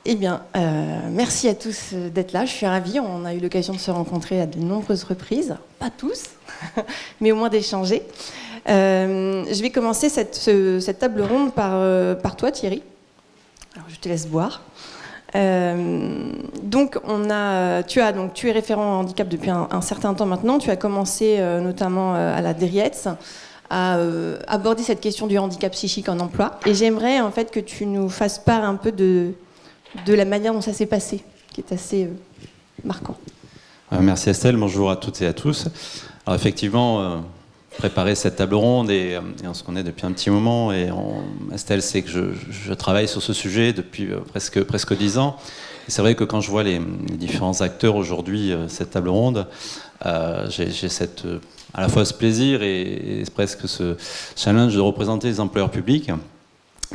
Eh bien, merci à tous d'être là. Je suis ravie. On a eu l'occasion de se rencontrer à de nombreuses reprises. Pas tous, mais au moins d'échanger. Je vais commencer cette table ronde par toi, Thierry. Alors, je te laisse boire. Tu es référent handicap depuis un certain temps maintenant. Tu as commencé notamment à la DRIETS à aborder cette question du handicap psychique en emploi. Et j'aimerais en fait que tu nous fasses part un peu de la manière dont ça s'est passé, qui est assez marquant. Merci Estelle, bonjour à toutes et à tous. Alors effectivement, préparer cette table ronde, et on se connaît depuis un petit moment, et Estelle sait que je travaille sur ce sujet depuis presque 10 ans. Et c'est vrai que quand je vois les différents acteurs aujourd'hui, cette table ronde, j'ai à la fois ce plaisir et presque ce challenge de représenter les employeurs publics.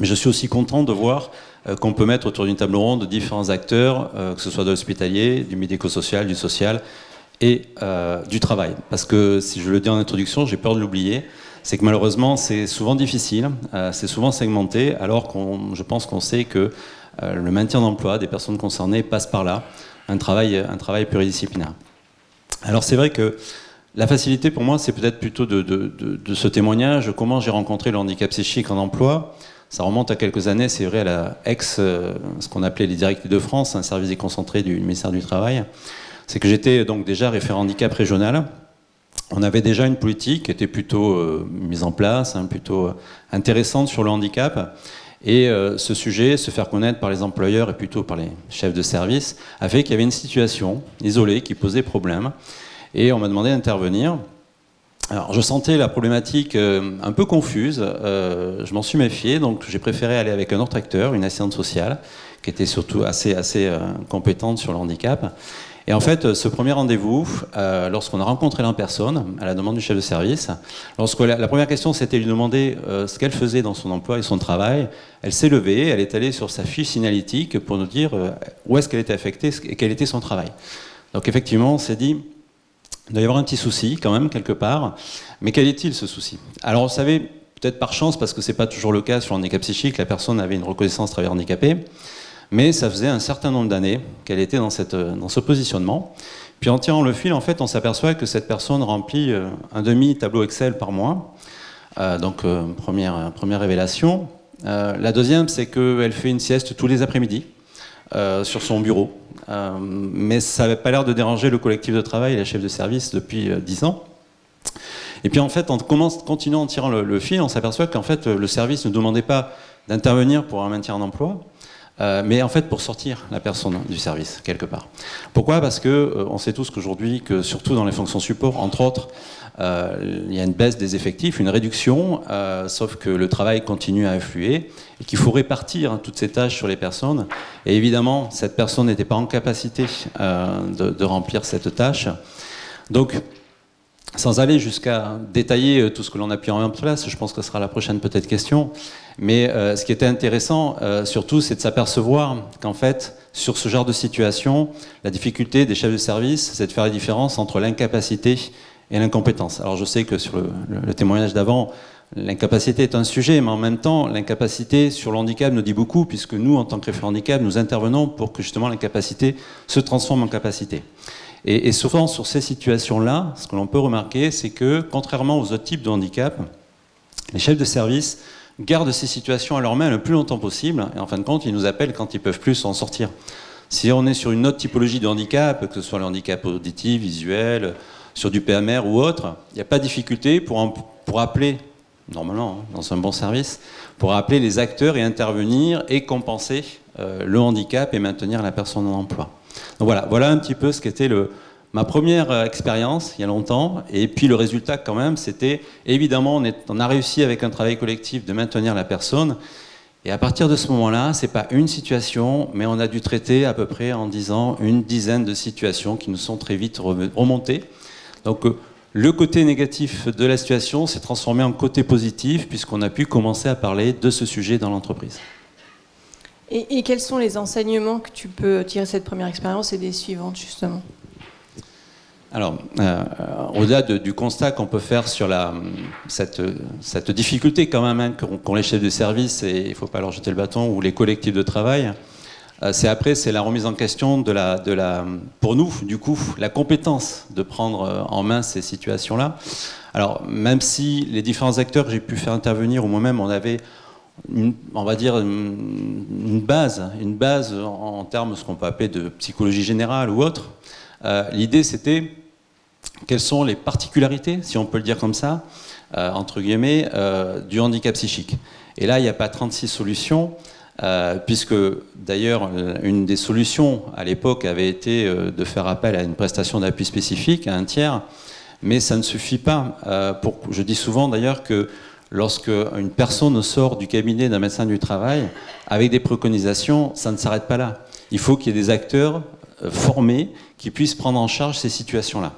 Mais je suis aussi content de voir qu'on peut mettre autour d'une table ronde différents acteurs, que ce soit de l'hospitalier, du médico-social, du social et du travail. Parce que, si je le dis en introduction, j'ai peur de l'oublier, c'est que malheureusement c'est souvent difficile, c'est souvent segmenté, alors je pense qu'on sait que le maintien d'emploi des personnes concernées passe par là, un travail pluridisciplinaire. Alors c'est vrai que la facilité pour moi, c'est peut-être plutôt de ce témoignage, comment j'ai rencontré le handicap psychique en emploi. Ça remonte à quelques années, c'est vrai, à la ce qu'on appelait les Directives de France, un service déconcentré du ministère du Travail. C'est que j'étais donc déjà référent handicap régional. On avait déjà une politique qui était plutôt mise en place, plutôt intéressante sur le handicap. Et ce sujet, se faire connaître par les employeurs et plutôt par les chefs de service, a fait qu'il y avait une situation isolée qui posait problème. Et on m'a demandé d'intervenir. Alors, je sentais la problématique un peu confuse, je m'en suis méfié, donc j'ai préféré aller avec un autre acteur, une assistante sociale, qui était surtout assez compétente sur le handicap. Et en fait, ce premier rendez-vous, lorsqu'on a rencontré la personne, à la demande du chef de service, lorsque la première question, c'était de lui demander ce qu'elle faisait dans son emploi et son travail, elle s'est levée, elle est allée sur sa fiche signalétique pour nous dire où est-ce qu'elle était affectée et quel était son travail. Donc effectivement, on s'est dit, il doit y avoir un petit souci quand même quelque part, mais quel est-il ce souci? Alors vous savez, peut-être par chance, parce que c'est pas toujours le cas sur le handicap psychique, la personne avait une reconnaissance travailleur handicapé, mais ça faisait un certain nombre d'années qu'elle était dans ce positionnement. Puis en tirant le fil, en fait, on s'aperçoit que cette personne remplit un demi-tableau Excel par mois, donc première révélation. La deuxième, c'est qu'elle fait une sieste tous les après-midi sur son bureau. Mais ça n'avait pas l'air de déranger le collectif de travail et la chef de service depuis 10 ans. Et puis en fait, en continuant en tirant le fil, on s'aperçoit qu'en fait, le service ne demandait pas d'intervenir pour un maintien en emploi, mais en fait pour sortir la personne du service, quelque part. Pourquoi? Parce que on sait tous qu'aujourd'hui, que surtout dans les fonctions support, entre autres, il y a une baisse des effectifs, une réduction, sauf que le travail continue à affluer et qu'il faut répartir toutes ces tâches sur les personnes. Et évidemment, cette personne n'était pas en capacité de remplir cette tâche. Donc, sans aller jusqu'à détailler tout ce que l'on a pu en place, je pense que ce sera la prochaine peut-être question, mais ce qui était intéressant surtout, c'est de s'apercevoir qu'en fait, sur ce genre de situation, la difficulté des chefs de service, c'est de faire la différence entre l'incapacité et l'incompétence. Alors je sais que sur le témoignage d'avant, l'incapacité est un sujet, mais en même temps, l'incapacité sur le handicap nous dit beaucoup, puisque nous, en tant que référents handicap, nous intervenons pour que justement l'incapacité se transforme en capacité. Et souvent, sur ces situations-là, ce que l'on peut remarquer, c'est que, contrairement aux autres types de handicap, les chefs de service gardent ces situations à leur main le plus longtemps possible, et en fin de compte, ils nous appellent quand ils ne peuvent plus s'en sortir. Si on est sur une autre typologie de handicap, que ce soit le handicap auditif, visuel, sur du PMR ou autre, il n'y a pas de difficulté pour appeler, normalement, dans un bon service, pour appeler les acteurs et intervenir et compenser le handicap et maintenir la personne en emploi. Donc voilà un petit peu ce qu'était ma première expérience il y a longtemps, et puis le résultat quand même, c'était évidemment on a réussi avec un travail collectif de maintenir la personne, et à partir de ce moment-là, c'est pas une situation, mais on a dû traiter à peu près en 10 ans une dizaine de situations qui nous sont très vite remontées. Donc Le côté négatif de la situation s'est transformé en côté positif puisqu'on a pu commencer à parler de ce sujet dans l'entreprise. Et quels sont les enseignements que tu peux tirer de cette première expérience et des suivantes, justement? Alors, au-delà du constat qu'on peut faire sur cette difficulté quand même qu'ont les chefs de service, et il ne faut pas leur jeter le bâton, ou les collectifs de travail, c'est la remise en question pour nous, du coup, la compétence de prendre en main ces situations-là. Alors, même si les différents acteurs que j'ai pu faire intervenir, ou moi-même, on avait on va dire une base en termes de ce qu'on peut appeler de psychologie générale ou autre. L'idée, c'était quelles sont les particularités, si on peut le dire comme ça, entre guillemets, du handicap psychique. Et là, il n'y a pas 36 solutions, puisque d'ailleurs, une des solutions à l'époque avait été de faire appel à une prestation d'appui spécifique, à un tiers, mais ça ne suffit pas. Je dis souvent d'ailleurs que lorsque une personne sort du cabinet d'un médecin du travail avec des préconisations, ça ne s'arrête pas là. Il faut qu'il y ait des acteurs formés qui puissent prendre en charge ces situations-là.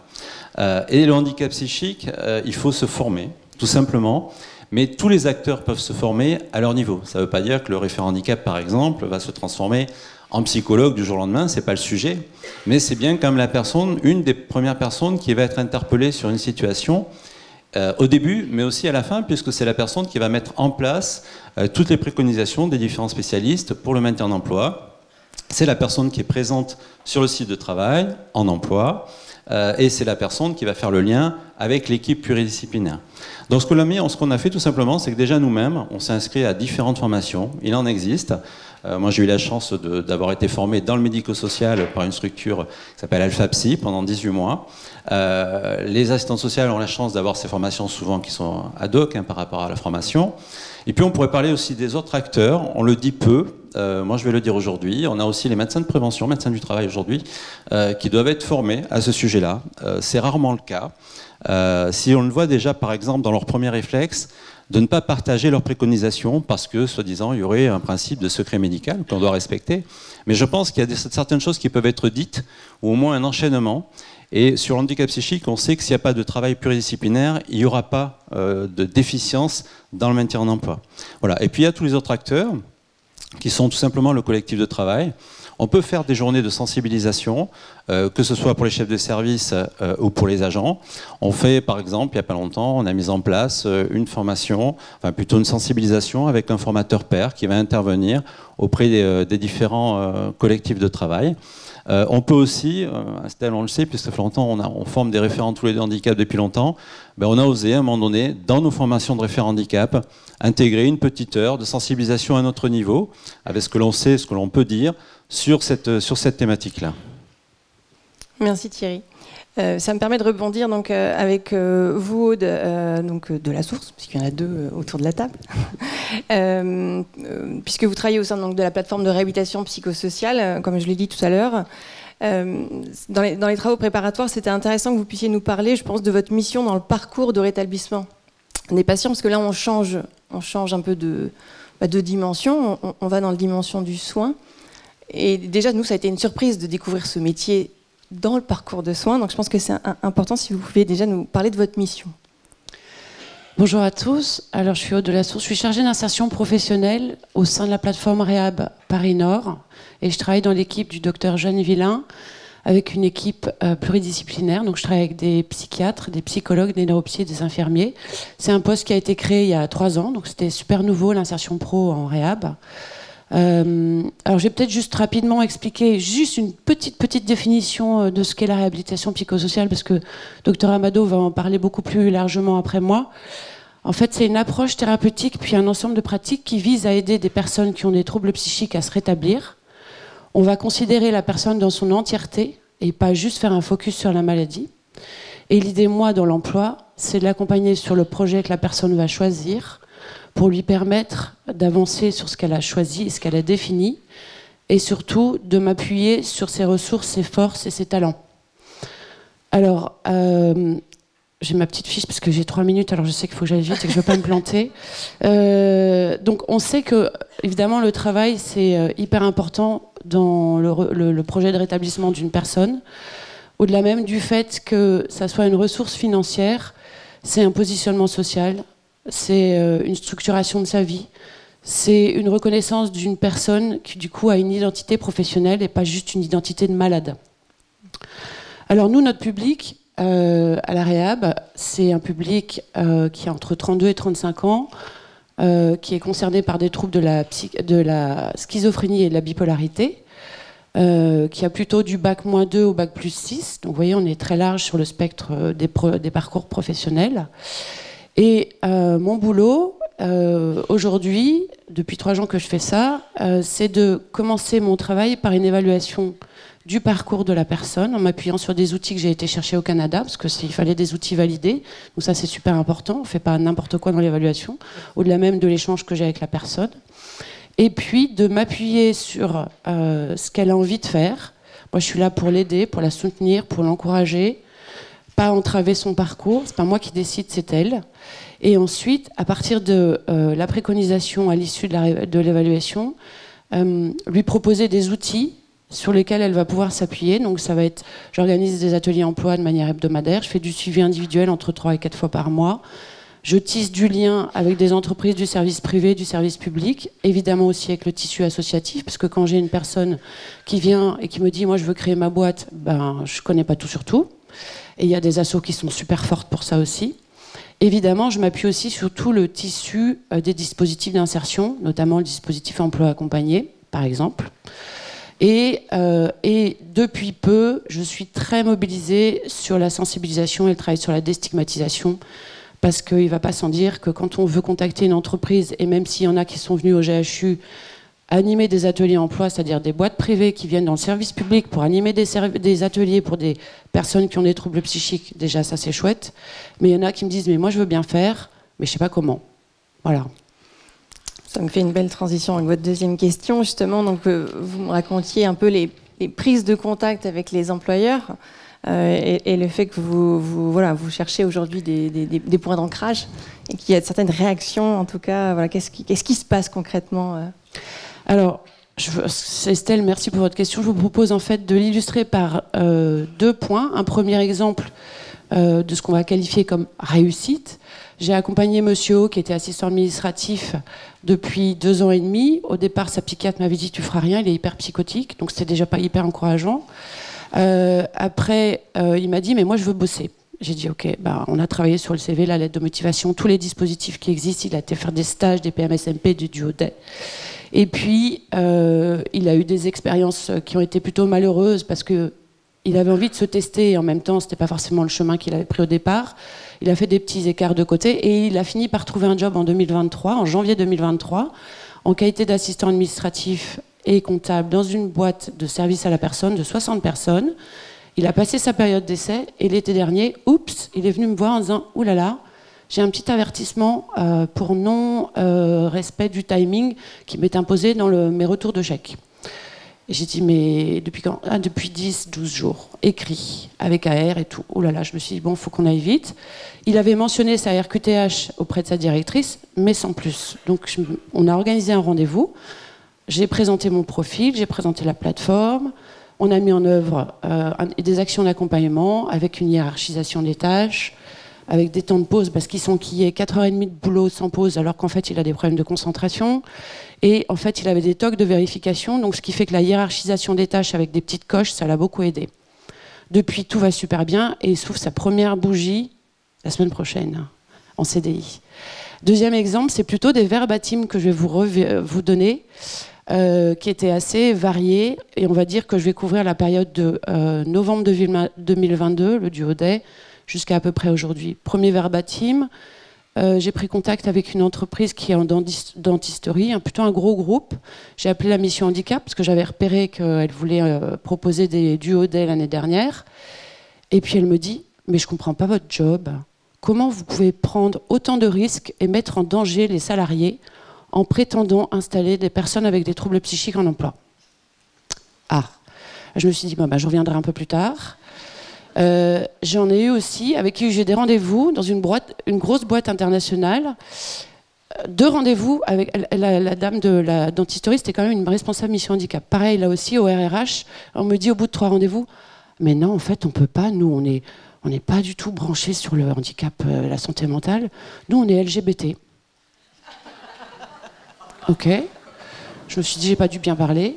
Et le handicap psychique, il faut se former, tout simplement. Mais tous les acteurs peuvent se former à leur niveau. Ça ne veut pas dire que le référent handicap, par exemple, va se transformer en psychologue du jour au lendemain, c'est pas le sujet. Mais c'est bien comme une des premières personnes qui va être interpellée sur une situation au début, mais aussi à la fin, puisque c'est la personne qui va mettre en place toutes les préconisations des différents spécialistes pour le maintien en emploi. C'est la personne qui est présente sur le site de travail, en emploi, et c'est la personne qui va faire le lien avec l'équipe pluridisciplinaire. Donc ce qu'on a fait tout simplement, c'est que déjà nous-mêmes, on s'est inscrit à différentes formations, il en existe. Moi j'ai eu la chance d'avoir été formé dans le médico-social par une structure qui s'appelle Alpha Psy pendant 18 mois. Les assistants sociaux ont la chance d'avoir ces formations souvent qui sont ad hoc par rapport à la formation. Et puis on pourrait parler aussi des autres acteurs, on le dit peu, moi je vais le dire aujourd'hui, on a aussi les médecins de prévention, médecins du travail aujourd'hui, qui doivent être formés à ce sujet-là. C'est rarement le cas. Si on le voit déjà par exemple dans leur premier réflexe, de ne pas partager leurs préconisations parce que, soi-disant, il y aurait un principe de secret médical qu'on doit respecter. Mais je pense qu'il y a certaines choses qui peuvent être dites, ou au moins un enchaînement. Et sur le handicap psychique, on sait que s'il n'y a pas de travail pluridisciplinaire, il n'y aura pas de déficience dans le maintien en emploi. Voilà. Et puis il y a tous les autres acteurs, qui sont tout simplement le collectif de travail. On peut faire des journées de sensibilisation, que ce soit pour les chefs de service ou pour les agents. On fait, par exemple, il n'y a pas longtemps, on a mis en place une formation, enfin plutôt une sensibilisation avec un formateur pair qui va intervenir auprès des différents collectifs de travail. On peut aussi, Estelle, on le sait, puisque ça fait longtemps, on forme des référents tous les deux handicaps depuis longtemps, on a osé à un moment donné, dans nos formations de référents handicap, intégrer une petite heure de sensibilisation à notre niveau, avec ce que l'on sait, ce que l'on peut dire, sur cette thématique-là. Merci Thierry. Ça me permet de rebondir donc, avec vous, Aude, de la source, puisqu'il y en a deux autour de la table, puisque vous travaillez au sein donc, de la plateforme de réhabilitation psychosociale, comme je l'ai dit tout à l'heure. Dans les travaux préparatoires, c'était intéressant que vous puissiez nous parler, je pense, de votre mission dans le parcours de rétablissement des patients, parce que là, on change un peu de dimension, on va dans la dimension du soin. Et déjà, nous, ça a été une surprise de découvrir ce métier dans le parcours de soins. Donc je pense que c'est important si vous pouvez déjà nous parler de votre mission. Bonjour à tous. Alors je suis Aude de la Source. Je suis chargée d'insertion professionnelle au sein de la plateforme Réhab Paris Nord. Et je travaille dans l'équipe du docteur Jeanne Villain avec une équipe pluridisciplinaire. Donc je travaille avec des psychiatres, des psychologues, des neuropsies et des infirmiers. C'est un poste qui a été créé il y a 3 ans. Donc c'était super nouveau, l'insertion pro en Réhab. Alors je vais peut-être juste rapidement expliquer juste une petite définition de ce qu'est la réhabilitation psychosociale parce que Dr Amado va en parler beaucoup plus largement après moi. En fait, c'est une approche thérapeutique puis un ensemble de pratiques qui vise à aider des personnes qui ont des troubles psychiques à se rétablir. On va considérer la personne dans son entièreté et pas juste faire un focus sur la maladie. Et l'idée, moi, dans l'emploi, c'est de l'accompagner sur le projet que la personne va choisir pour lui permettre d'avancer sur ce qu'elle a choisi et ce qu'elle a défini, et surtout de m'appuyer sur ses ressources, ses forces et ses talents. Alors, j'ai ma petite fiche parce que j'ai 3 minutes, alors je sais qu'il faut que j'aille vite et que je ne veux pas me planter. Donc on sait que, évidemment, le travail, c'est hyper important dans le projet de rétablissement d'une personne. Au-delà même du fait que ça soit une ressource financière, c'est un positionnement social, c'est une structuration de sa vie, c'est une reconnaissance d'une personne qui du coup a une identité professionnelle et pas juste une identité de malade. Alors nous, notre public à la Réhab, c'est un public qui a entre 32 et 35 ans, qui est concerné par des troubles de la schizophrénie et de la bipolarité, qui a plutôt du bac -2 au bac +6. Donc vous voyez, on est très large sur le spectre des parcours professionnels. Et mon boulot, aujourd'hui, depuis 3 ans que je fais ça, c'est de commencer mon travail par une évaluation du parcours de la personne, en m'appuyant sur des outils que j'ai été chercher au Canada, parce qu'il fallait des outils validés. Donc ça, c'est super important. On ne fait pas n'importe quoi dans l'évaluation, au-delà même de l'échange que j'ai avec la personne. Et puis, de m'appuyer sur ce qu'elle a envie de faire. Moi, je suis là pour l'aider, pour la soutenir, pour l'encourager, pas entraver son parcours. C'est pas moi qui décide, c'est elle. Et ensuite, à partir de la préconisation à l'issue de l'évaluation, lui proposer des outils sur lesquels elle va pouvoir s'appuyer. Donc ça va être, j'organise des ateliers emploi de manière hebdomadaire, je fais du suivi individuel entre 3 et 4 fois par mois, je tisse du lien avec des entreprises du service privé, du service public, évidemment aussi avec le tissu associatif, parce que quand j'ai une personne qui vient et qui me dit « moi je veux créer ma boîte », ben, je ne connais pas tout sur tout, et il y a des assos qui sont super fortes pour ça aussi. Évidemment, je m'appuie aussi sur tout le tissu des dispositifs d'insertion, notamment le dispositif emploi accompagné, par exemple. Et depuis peu, je suis très mobilisée sur la sensibilisation et le travail sur la déstigmatisation, parce qu'il ne va pas sans dire que quand on veut contacter une entreprise, et même s'il y en a qui sont venus au GHU animer des ateliers emploi, c'est-à-dire des boîtes privées qui viennent dans le service public pour animer des ateliers pour des personnes qui ont des troubles psychiques, déjà ça c'est chouette, mais il y en a qui me disent « mais moi je veux bien faire, mais je ne sais pas comment ». Voilà. Ça me fait une belle transition avec votre deuxième question, justement. Donc, vous me racontiez un peu les prises de contact avec les employeurs et le fait que vous cherchez aujourd'hui des points d'ancrage et qu'il y a certaines réactions, en tout cas. Voilà, qu'est-ce qui se passe concrètement Alors, Estelle, merci pour votre question. Je vous propose en fait de l'illustrer par 2 points. Un premier exemple de ce qu'on va qualifier comme réussite. J'ai accompagné Monsieur O, qui était assistant administratif depuis 2 ans et demi. Au départ, sa psychiatre m'avait dit « tu feras rien, il est hyper psychotique », donc c'était déjà pas hyper encourageant. Après, il m'a dit « mais moi je veux bosser ». J'ai dit « ok, bah, on a travaillé sur le CV, la lettre de motivation, tous les dispositifs qui existent, il a été faire des stages, des PMSMP, du duodé. Et puis, il a eu des expériences qui ont été plutôt malheureuses parce qu'il avait envie de se tester et en même temps, ce n'était pas forcément le chemin qu'il avait pris au départ. Il a fait des petits écarts de côté et il a fini par trouver un job en 2023, en janvier 2023, en qualité d'assistant administratif et comptable dans une boîte de service à la personne de 60 personnes. Il a passé sa période d'essai et l'été dernier, oups, il est venu me voir en disant « Ouh là là, j'ai un petit avertissement pour non-respect du timing qui m'est imposé dans mes retours de chèque. » Et j'ai dit, mais depuis quand ? Ah, depuis 10, 12 jours, écrit, avec AR et tout. Oh là là, je me suis dit, bon, il faut qu'on aille vite. Il avait mentionné sa RQTH auprès de sa directrice, mais sans plus. Donc, on a organisé un rendez-vous. J'ai présenté mon profil, j'ai présenté la plateforme. On a mis en œuvre des actions d'accompagnement avec une hiérarchisation des tâches, avec des temps de pause, parce qu'il s'enquillait 4h30 de boulot sans pause, alors qu'en fait, il a des problèmes de concentration. Et en fait, il avait des tocs de vérification, donc ce qui fait que la hiérarchisation des tâches avec des petites coches, ça l'a beaucoup aidé. Depuis, tout va super bien, et il s'ouvre sa première bougie la semaine prochaine, en CDI. Deuxième exemple, c'est plutôt des verbatims que je vais vous donner, qui étaient assez variés, et on va dire que je vais couvrir la période de novembre 2022, le duodé, jusqu'à à peu près aujourd'hui. Premier verbatim, j'ai pris contact avec une entreprise qui est en dentisterie, plutôt un gros groupe. J'ai appelé la mission handicap parce que j'avais repéré qu'elle voulait proposer des duodés l'année dernière. Et puis elle me dit, mais je ne comprends pas votre job. Comment vous pouvez prendre autant de risques et mettre en danger les salariés en prétendant installer des personnes avec des troubles psychiques en emploi ? Ah, je me suis dit, je reviendrai un peu plus tard. J'en ai eu aussi avec qui j'ai des rendez-vous dans une grosse boîte internationale. 2 rendez-vous avec la dame de la dentisterie, c'était quand même une responsable mission handicap. Pareil, là aussi, au RRH, on me dit au bout de 3 rendez-vous, Mais non, en fait, on peut pas. Nous, on n'est pas du tout branchés sur le handicap, la santé mentale. Nous, on est LGBT. Ok. Je me suis dit, j'ai pas dû bien parler.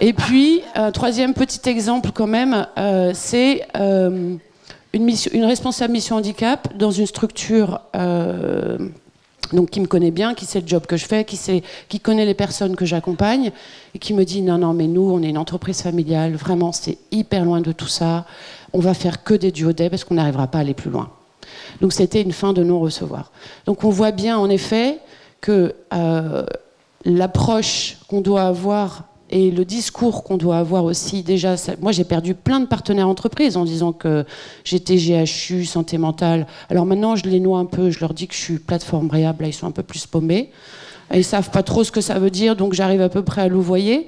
Et puis, troisième petit exemple quand même, c'est une responsable mission handicap dans une structure donc, qui me connaît bien, qui sait le job que je fais, qui connaît les personnes que j'accompagne, et qui me dit non, mais nous, on est une entreprise familiale, vraiment, c'est hyper loin de tout ça, on va faire que des duodets parce qu'on n'arrivera pas à aller plus loin. Donc c'était une fin de non-recevoir. Donc on voit bien, en effet, que l'approche qu'on doit avoir et le discours qu'on doit avoir aussi, déjà, moi j'ai perdu plein de partenaires entreprises en disant que j'étais GHU, santé mentale. Alors maintenant je les noie un peu, je leur dis que je suis plateforme Réhab, là ils sont un peu plus paumés. Ils savent pas trop ce que ça veut dire, donc j'arrive à peu près à louvoyer.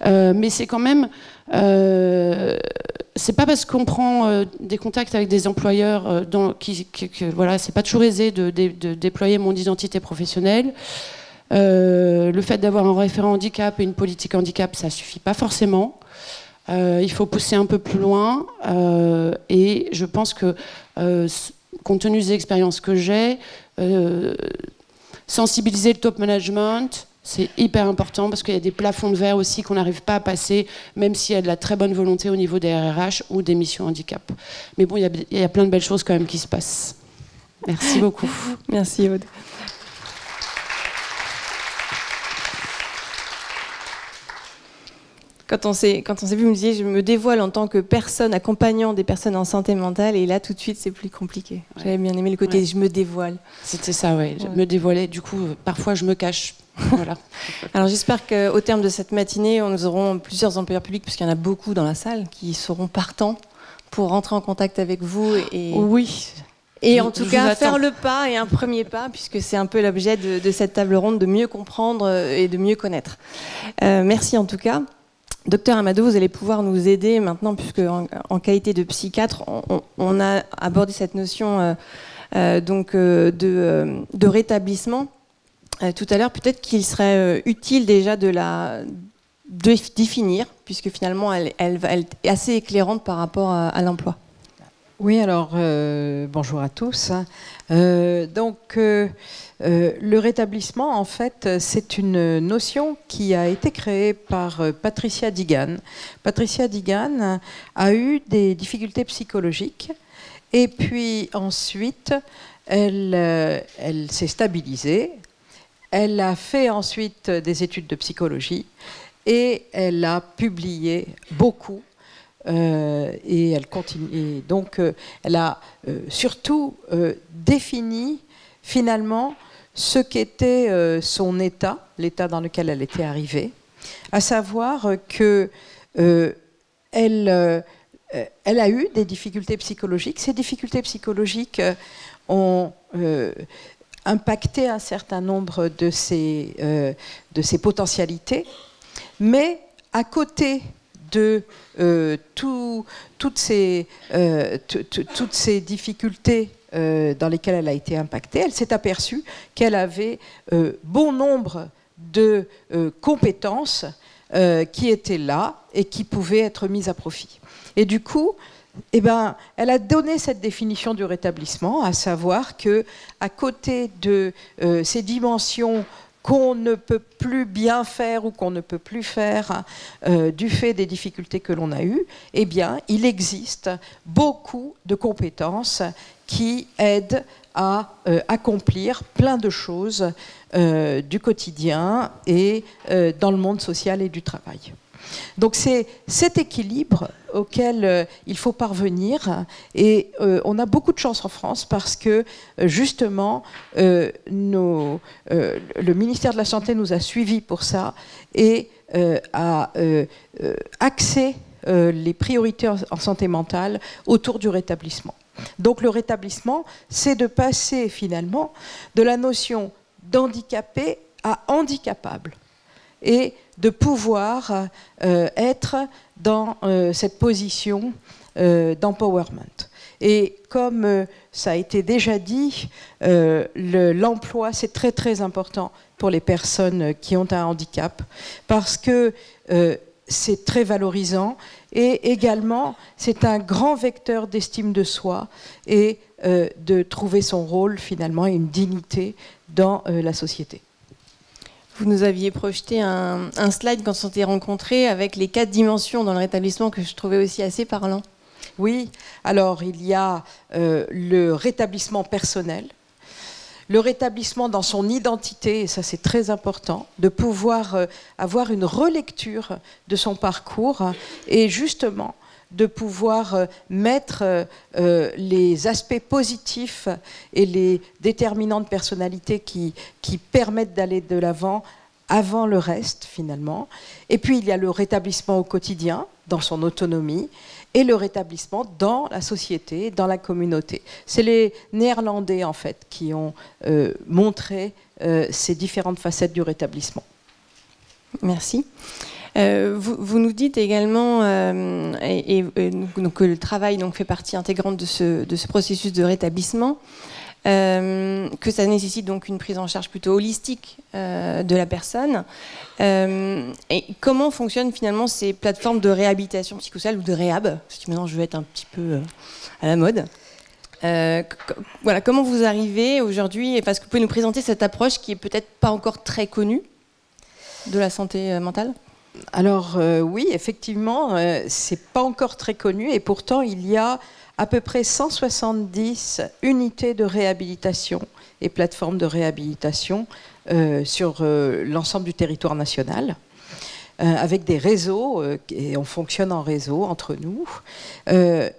Mais c'est quand même... c'est pas parce qu'on prend des contacts avec des employeurs voilà, c'est pas toujours aisé de déployer mon identité professionnelle. Le fait d'avoir un référent handicap et une politique handicap, ça suffit pas forcément. Il faut pousser un peu plus loin. Et je pense que, compte tenu des expériences que j'ai, sensibiliser le top management, c'est hyper important parce qu'il y a des plafonds de verre aussi qu'on n'arrive pas à passer, même s'il y a de la très bonne volonté au niveau des RRH ou des missions handicap. Mais bon, il y a plein de belles choses quand même qui se passent. Merci beaucoup. Merci Aude. Quand on s'est vu, vous me disiez, je me dévoile en tant que personne accompagnant des personnes en santé mentale, et là, tout de suite, c'est plus compliqué. Ouais. J'avais bien aimé le côté je me dévoile. C'était ça, ouais. Je me dévoilais. Du coup, parfois, je me cache. Voilà. Alors, j'espère qu'au terme de cette matinée, nous aurons plusieurs employeurs publics, puisqu'il y en a beaucoup dans la salle, qui seront partants pour rentrer en contact avec vous. Oui. Et en tout cas, faire le pas et un premier pas, puisque c'est un peu l'objet de cette table ronde, de mieux comprendre et de mieux connaître. Merci en tout cas. Docteur Amado, vous allez pouvoir nous aider maintenant, puisque en qualité de psychiatre, on a abordé cette notion de rétablissement. Tout à l'heure, peut-être qu'il serait utile déjà de définir, puisque finalement, elle est assez éclairante par rapport à l'emploi. Oui, alors, bonjour à tous. Le rétablissement, en fait, c'est une notion qui a été créée par Patricia Digan. Patricia Digan a eu des difficultés psychologiques et puis ensuite, elle s'est stabilisée. Elle a fait ensuite des études de psychologie et elle a publié beaucoup. Et elle continue. Et donc, elle a surtout défini finalement ce qu'était son état, l'état dans lequel elle était arrivée, à savoir que elle a eu des difficultés psychologiques. Ces difficultés psychologiques ont impacté un certain nombre de ses potentialités, mais à côté de toutes ces difficultés dans lesquelles elle a été impactée, elle s'est aperçue qu'elle avait bon nombre de compétences qui étaient là et qui pouvaient être mises à profit. Et du coup, elle a donné cette définition du rétablissement, à savoir qu'à côté de ces dimensions qu'on ne peut plus bien faire ou qu'on ne peut plus faire du fait des difficultés que l'on a eues, eh bien, il existe beaucoup de compétences qui aident à accomplir plein de choses du quotidien et dans le monde social et du travail. Donc c'est cet équilibre auquel il faut parvenir et on a beaucoup de chance en France parce que justement le ministère de la Santé nous a suivis pour ça et a axé les priorités en santé mentale autour du rétablissement. Donc le rétablissement, c'est de passer finalement de la notion d'handicapé à handicapable et de pouvoir être dans cette position d'empowerment. Et comme ça a été déjà dit, l'emploi, c'est très très important pour les personnes qui ont un handicap, parce que c'est très valorisant et également c'est un grand vecteur d'estime de soi et de trouver son rôle finalement et une dignité dans la société. Vous nous aviez projeté un slide quand on s'était rencontrés avec les 4 dimensions dans le rétablissement que je trouvais aussi assez parlant. Oui, alors il y a le rétablissement personnel, le rétablissement dans son identité, et ça c'est très important, de pouvoir avoir une relecture de son parcours et justement de pouvoir mettre les aspects positifs et les déterminants de personnalité qui permettent d'aller de l'avant avant le reste finalement. Et puis il y a le rétablissement au quotidien, dans son autonomie, et le rétablissement dans la société, dans la communauté. C'est les Néerlandais, en fait, qui ont montré ces différentes facettes du rétablissement. Merci. Vous nous dites également donc, que le travail donc, fait partie intégrante de ce processus de rétablissement, que ça nécessite donc une prise en charge plutôt holistique de la personne. Et comment fonctionnent finalement ces plateformes de réhabilitation psychosociale ou de réhab, parce que maintenant je vais être un petit peu à la mode. Voilà, comment vous arrivez aujourd'hui, parce que vous pouvez nous présenter cette approche qui est peut-être pas encore très connue de la santé mentale? Alors oui, effectivement, c'est pas encore très connu et pourtant il y a à peu près 170 unités de réhabilitation et plateformes de réhabilitation sur l'ensemble du territoire national, avec des réseaux, et on fonctionne en réseau entre nous.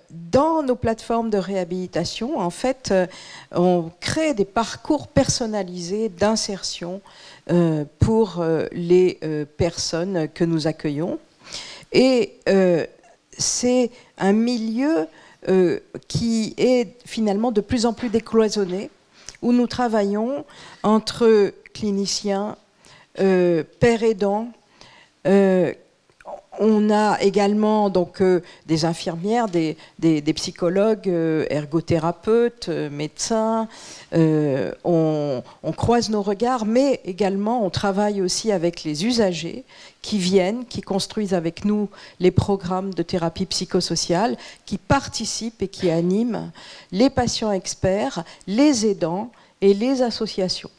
Dans nos plateformes de réhabilitation, en fait, on crée des parcours personnalisés d'insertion pour les personnes que nous accueillons. Et c'est un milieu qui est finalement de plus en plus décloisonné, où nous travaillons entre cliniciens, pères aidants. On a également donc, des infirmières, des psychologues, ergothérapeutes, médecins. On croise nos regards, mais également on travaille aussi avec les usagers qui viennent, qui construisent avec nous les programmes de thérapie psychosociale, qui participent et qui animent les patients experts, les aidants et les associations.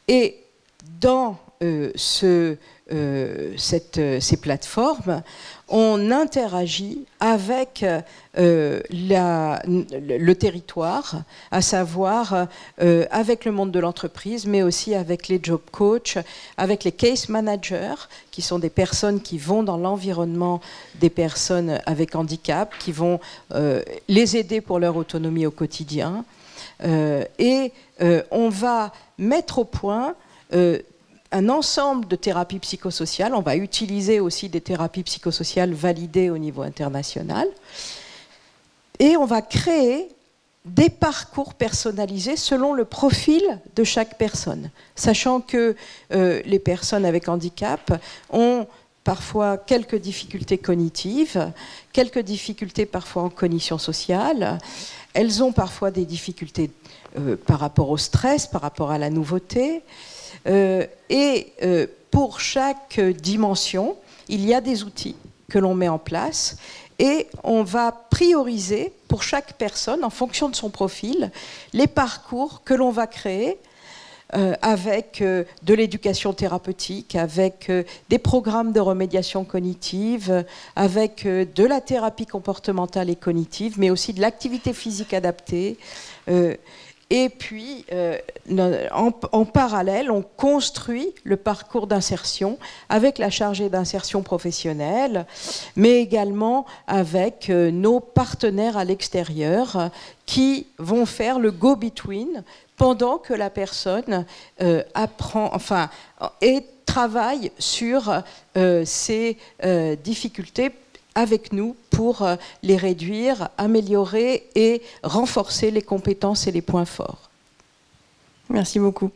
Et dans ces plateformes, on interagit avec le territoire, à savoir avec le monde de l'entreprise, mais aussi avec les job coachs, avec les case managers, qui sont des personnes qui vont dans l'environnement des personnes avec handicap, qui vont les aider pour leur autonomie au quotidien. Et on va mettre au point un ensemble de thérapies psychosociales. On va utiliser aussi des thérapies psychosociales validées au niveau international. Et on va créer des parcours personnalisés selon le profil de chaque personne, sachant que les personnes avec handicap ont parfois quelques difficultés cognitives, quelques difficultés parfois en cognition sociale. Elles ont parfois des difficultés par rapport au stress, par rapport à la nouveauté. Et pour chaque dimension, il y a des outils que l'on met en place et on va prioriser pour chaque personne, en fonction de son profil, les parcours que l'on va créer avec de l'éducation thérapeutique, avec des programmes de remédiation cognitive, avec de la thérapie comportementale et cognitive, mais aussi de l'activité physique adaptée. Et puis, en parallèle, on construit le parcours d'insertion avec la chargée d'insertion professionnelle, mais également avec nos partenaires à l'extérieur qui vont faire le go-between pendant que la personne apprend, enfin, et travaille sur ses difficultés avec nous pour les réduire, améliorer et renforcer les compétences et les points forts. Merci beaucoup.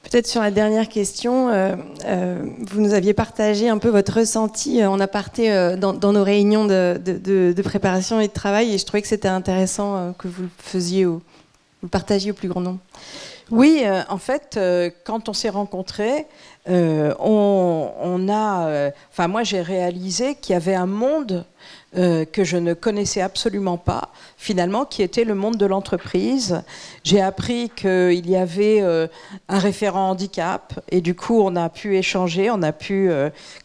Peut-être sur la dernière question, vous nous aviez partagé un peu votre ressenti en aparté dans nos réunions de préparation et de travail, et je trouvais que c'était intéressant que vous le faisiez, vous le partagiez au plus grand nombre. Oui, en fait, quand on s'est rencontrés, enfin moi j'ai réalisé qu'il y avait un monde que je ne connaissais absolument pas, finalement, qui était le monde de l'entreprise. J'ai appris qu'il y avait un référent handicap, et du coup on a pu échanger, on a pu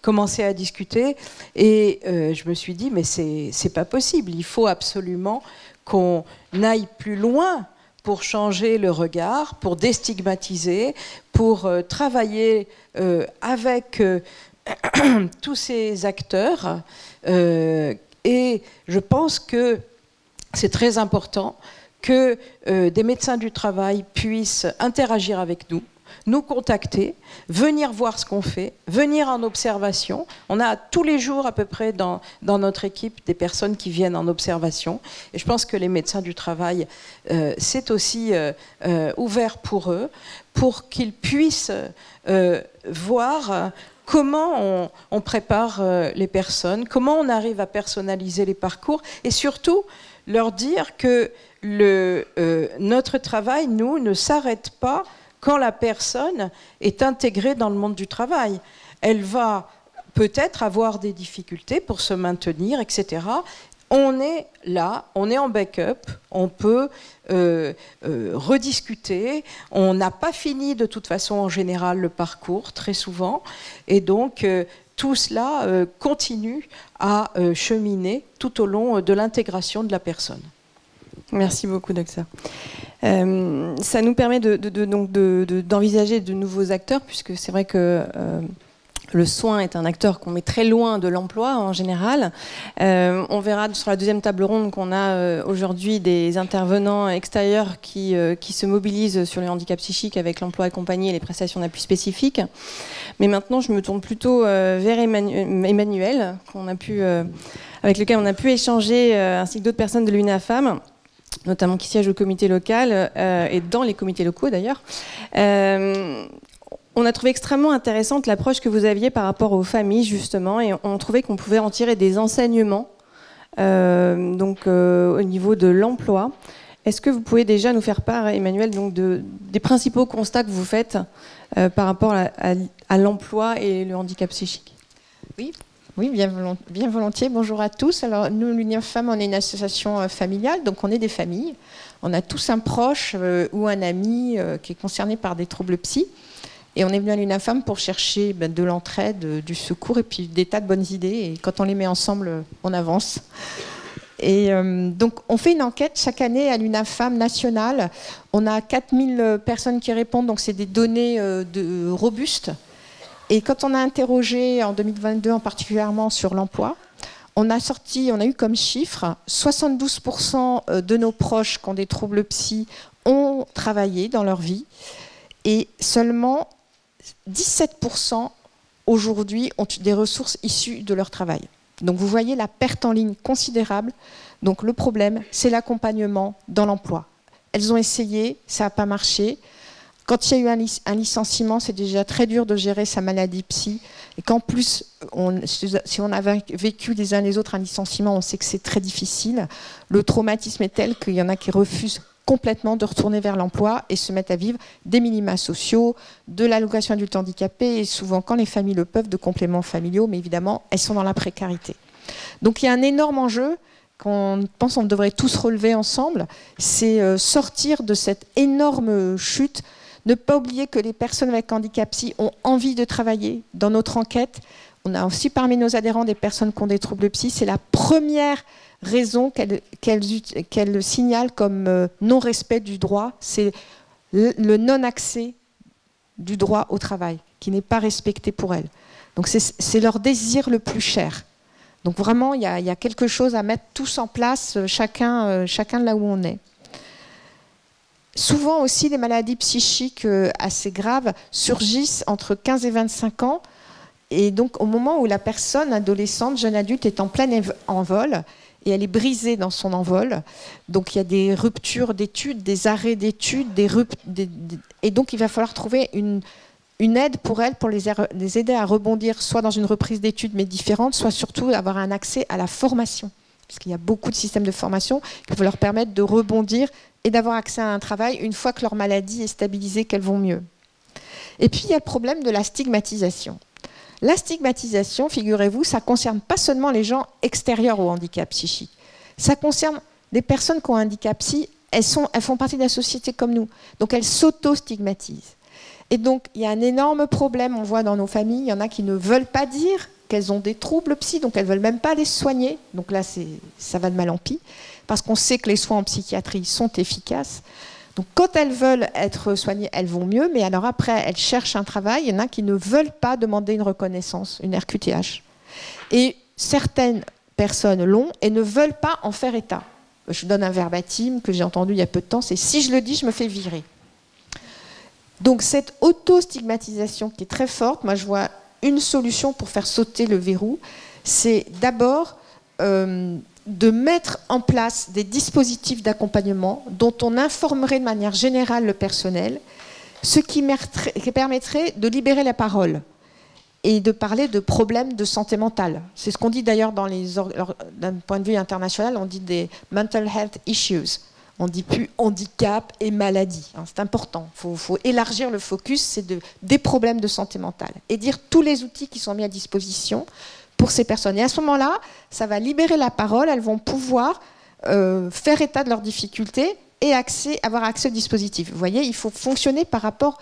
commencer à discuter, et je me suis dit mais c'est pas possible, il faut absolument qu'on aille plus loin pour changer le regard, pour déstigmatiser, pour travailler avec tous ces acteurs. Et je pense que c'est très important que des médecins du travail puissent interagir avec nous, nous contacter, venir voir ce qu'on fait, venir en observation. On a tous les jours à peu près dans notre équipe des personnes qui viennent en observation. Et je pense que les médecins du travail, c'est aussi ouvert pour eux, pour qu'ils puissent voir comment on prépare les personnes, comment on arrive à personnaliser les parcours, et surtout leur dire que notre travail, nous, ne s'arrête pas quand la personne est intégrée dans le monde du travail. Elle va peut-être avoir des difficultés pour se maintenir, etc. On est là, on est en backup, on peut rediscuter. On n'a pas fini de toute façon en général le parcours, très souvent. Et donc tout cela continue à cheminer tout au long de l'intégration de la personne. Merci beaucoup, docteur. Ça nous permet d'envisager de nouveaux acteurs, puisque c'est vrai que le soin est un acteur qu'on met très loin de l'emploi en général. On verra sur la deuxième table ronde qu'on a aujourd'hui des intervenants extérieurs qui se mobilisent sur les handicaps psychiques avec l'emploi accompagné et les prestations d'appui spécifiques. Mais maintenant, je me tourne plutôt vers Emmanuel, avec lequel on a pu échanger, ainsi que d'autres personnes de l'UNAFAM, notamment qui siègent au comité local et dans les comités locaux d'ailleurs. On a trouvé extrêmement intéressante l'approche que vous aviez par rapport aux familles, justement, et on trouvait qu'on pouvait en tirer des enseignements au niveau de l'emploi. Est-ce que vous pouvez déjà nous faire part, Emmanuel, des principaux constats que vous faites par rapport à l'emploi et le handicap psychique? Oui, bien volontiers. Bonjour à tous. Alors, nous, l'UNAFAM, on est une association familiale, donc on est des familles. On a tous un proche ou un ami qui est concerné par des troubles psy. Et on est venu à l'UNAFAM pour chercher de l'entraide, du secours et puis des tas de bonnes idées. Et quand on les met ensemble, on avance. Et donc, on fait une enquête chaque année à l'UNAFAM nationale. On a 4000 personnes qui répondent, donc c'est des données robustes. Et quand on a interrogé en 2022 en particulièrement sur l'emploi, on a eu comme chiffre 72% de nos proches qui ont des troubles psy ont travaillé dans leur vie et seulement 17% aujourd'hui ont des ressources issues de leur travail. Donc vous voyez la perte en ligne considérable. Donc le problème, c'est l'accompagnement dans l'emploi. Elles ont essayé, ça n'a pas marché. Quand il y a eu un licenciement, c'est déjà très dur de gérer sa maladie psy. Et qu'en plus, si on a vécu les uns les autres un licenciement, on sait que c'est très difficile. Le traumatisme est tel qu'il y en a qui refusent complètement de retourner vers l'emploi et se mettent à vivre des minima sociaux, de l'allocation adulte handicapé et souvent, quand les familles le peuvent, de compléments familiaux. Mais évidemment, elles sont dans la précarité. Donc il y a un énorme enjeu qu'on pense qu'on devrait tous relever ensemble. C'est sortir de cette énorme chute. Ne pas oublier que les personnes avec handicap psy ont envie de travailler. Dans notre enquête, on a aussi parmi nos adhérents des personnes qui ont des troubles psy. C'est la première raison qu'elles signalent comme non-respect du droit. C'est le non-accès du droit au travail, qui n'est pas respecté pour elles. Donc c'est leur désir le plus cher. Donc vraiment, il y a quelque chose à mettre tous en place, chacun là où on est. Souvent aussi, les maladies psychiques assez graves surgissent entre 15 et 25 ans. Et donc, au moment où la personne adolescente, jeune adulte, est en plein envol, et elle est brisée dans son envol. Donc, il y a des ruptures d'études, des arrêts d'études, et donc, il va falloir trouver une aide pour elles, pour les aider à rebondir, soit dans une reprise d'études, mais différente, soit surtout avoir un accès à la formation parce qu'il y a beaucoup de systèmes de formation qui vont leur permettre de rebondir et d'avoir accès à un travail une fois que leur maladie est stabilisée, qu'elles vont mieux. Et puis, il y a le problème de la stigmatisation. La stigmatisation, figurez-vous, ça ne concerne pas seulement les gens extérieurs au handicap psychique. Ça concerne des personnes qui ont un handicap psy, elles font partie de la société comme nous. Donc, elles s'auto-stigmatisent. Et donc, il y a un énorme problème, on voit dans nos familles, il y en a qui ne veulent pas dire qu'elles ont des troubles psy, donc elles ne veulent même pas les soigner. Donc là, ça va de mal en pis, parce qu'on sait que les soins en psychiatrie sont efficaces. Donc quand elles veulent être soignées, elles vont mieux, mais alors après, elles cherchent un travail. Il y en a qui ne veulent pas demander une reconnaissance, une RQTH. Et certaines personnes l'ont et ne veulent pas en faire état. Je donne un verbatim que j'ai entendu il y a peu de temps, c'est « si je le dis, je me fais virer ». Donc cette auto-stigmatisation qui est très forte, moi je vois une solution pour faire sauter le verrou, c'est d'abord de mettre en place des dispositifs d'accompagnement dont on informerait de manière générale le personnel, ce qui permettrait de libérer la parole et de parler de problèmes de santé mentale. C'est ce qu'on dit d'ailleurs d'un point de vue international, on dit des mental health issues. On ne dit plus handicap et maladie. C'est important. Il faut élargir le focus, c'est des problèmes de santé mentale. Et dire tous les outils qui sont mis à disposition pour ces personnes. Et à ce moment-là, ça va libérer la parole. Elles vont pouvoir faire état de leurs difficultés et avoir accès au dispositif. Vous voyez, il faut fonctionner par rapport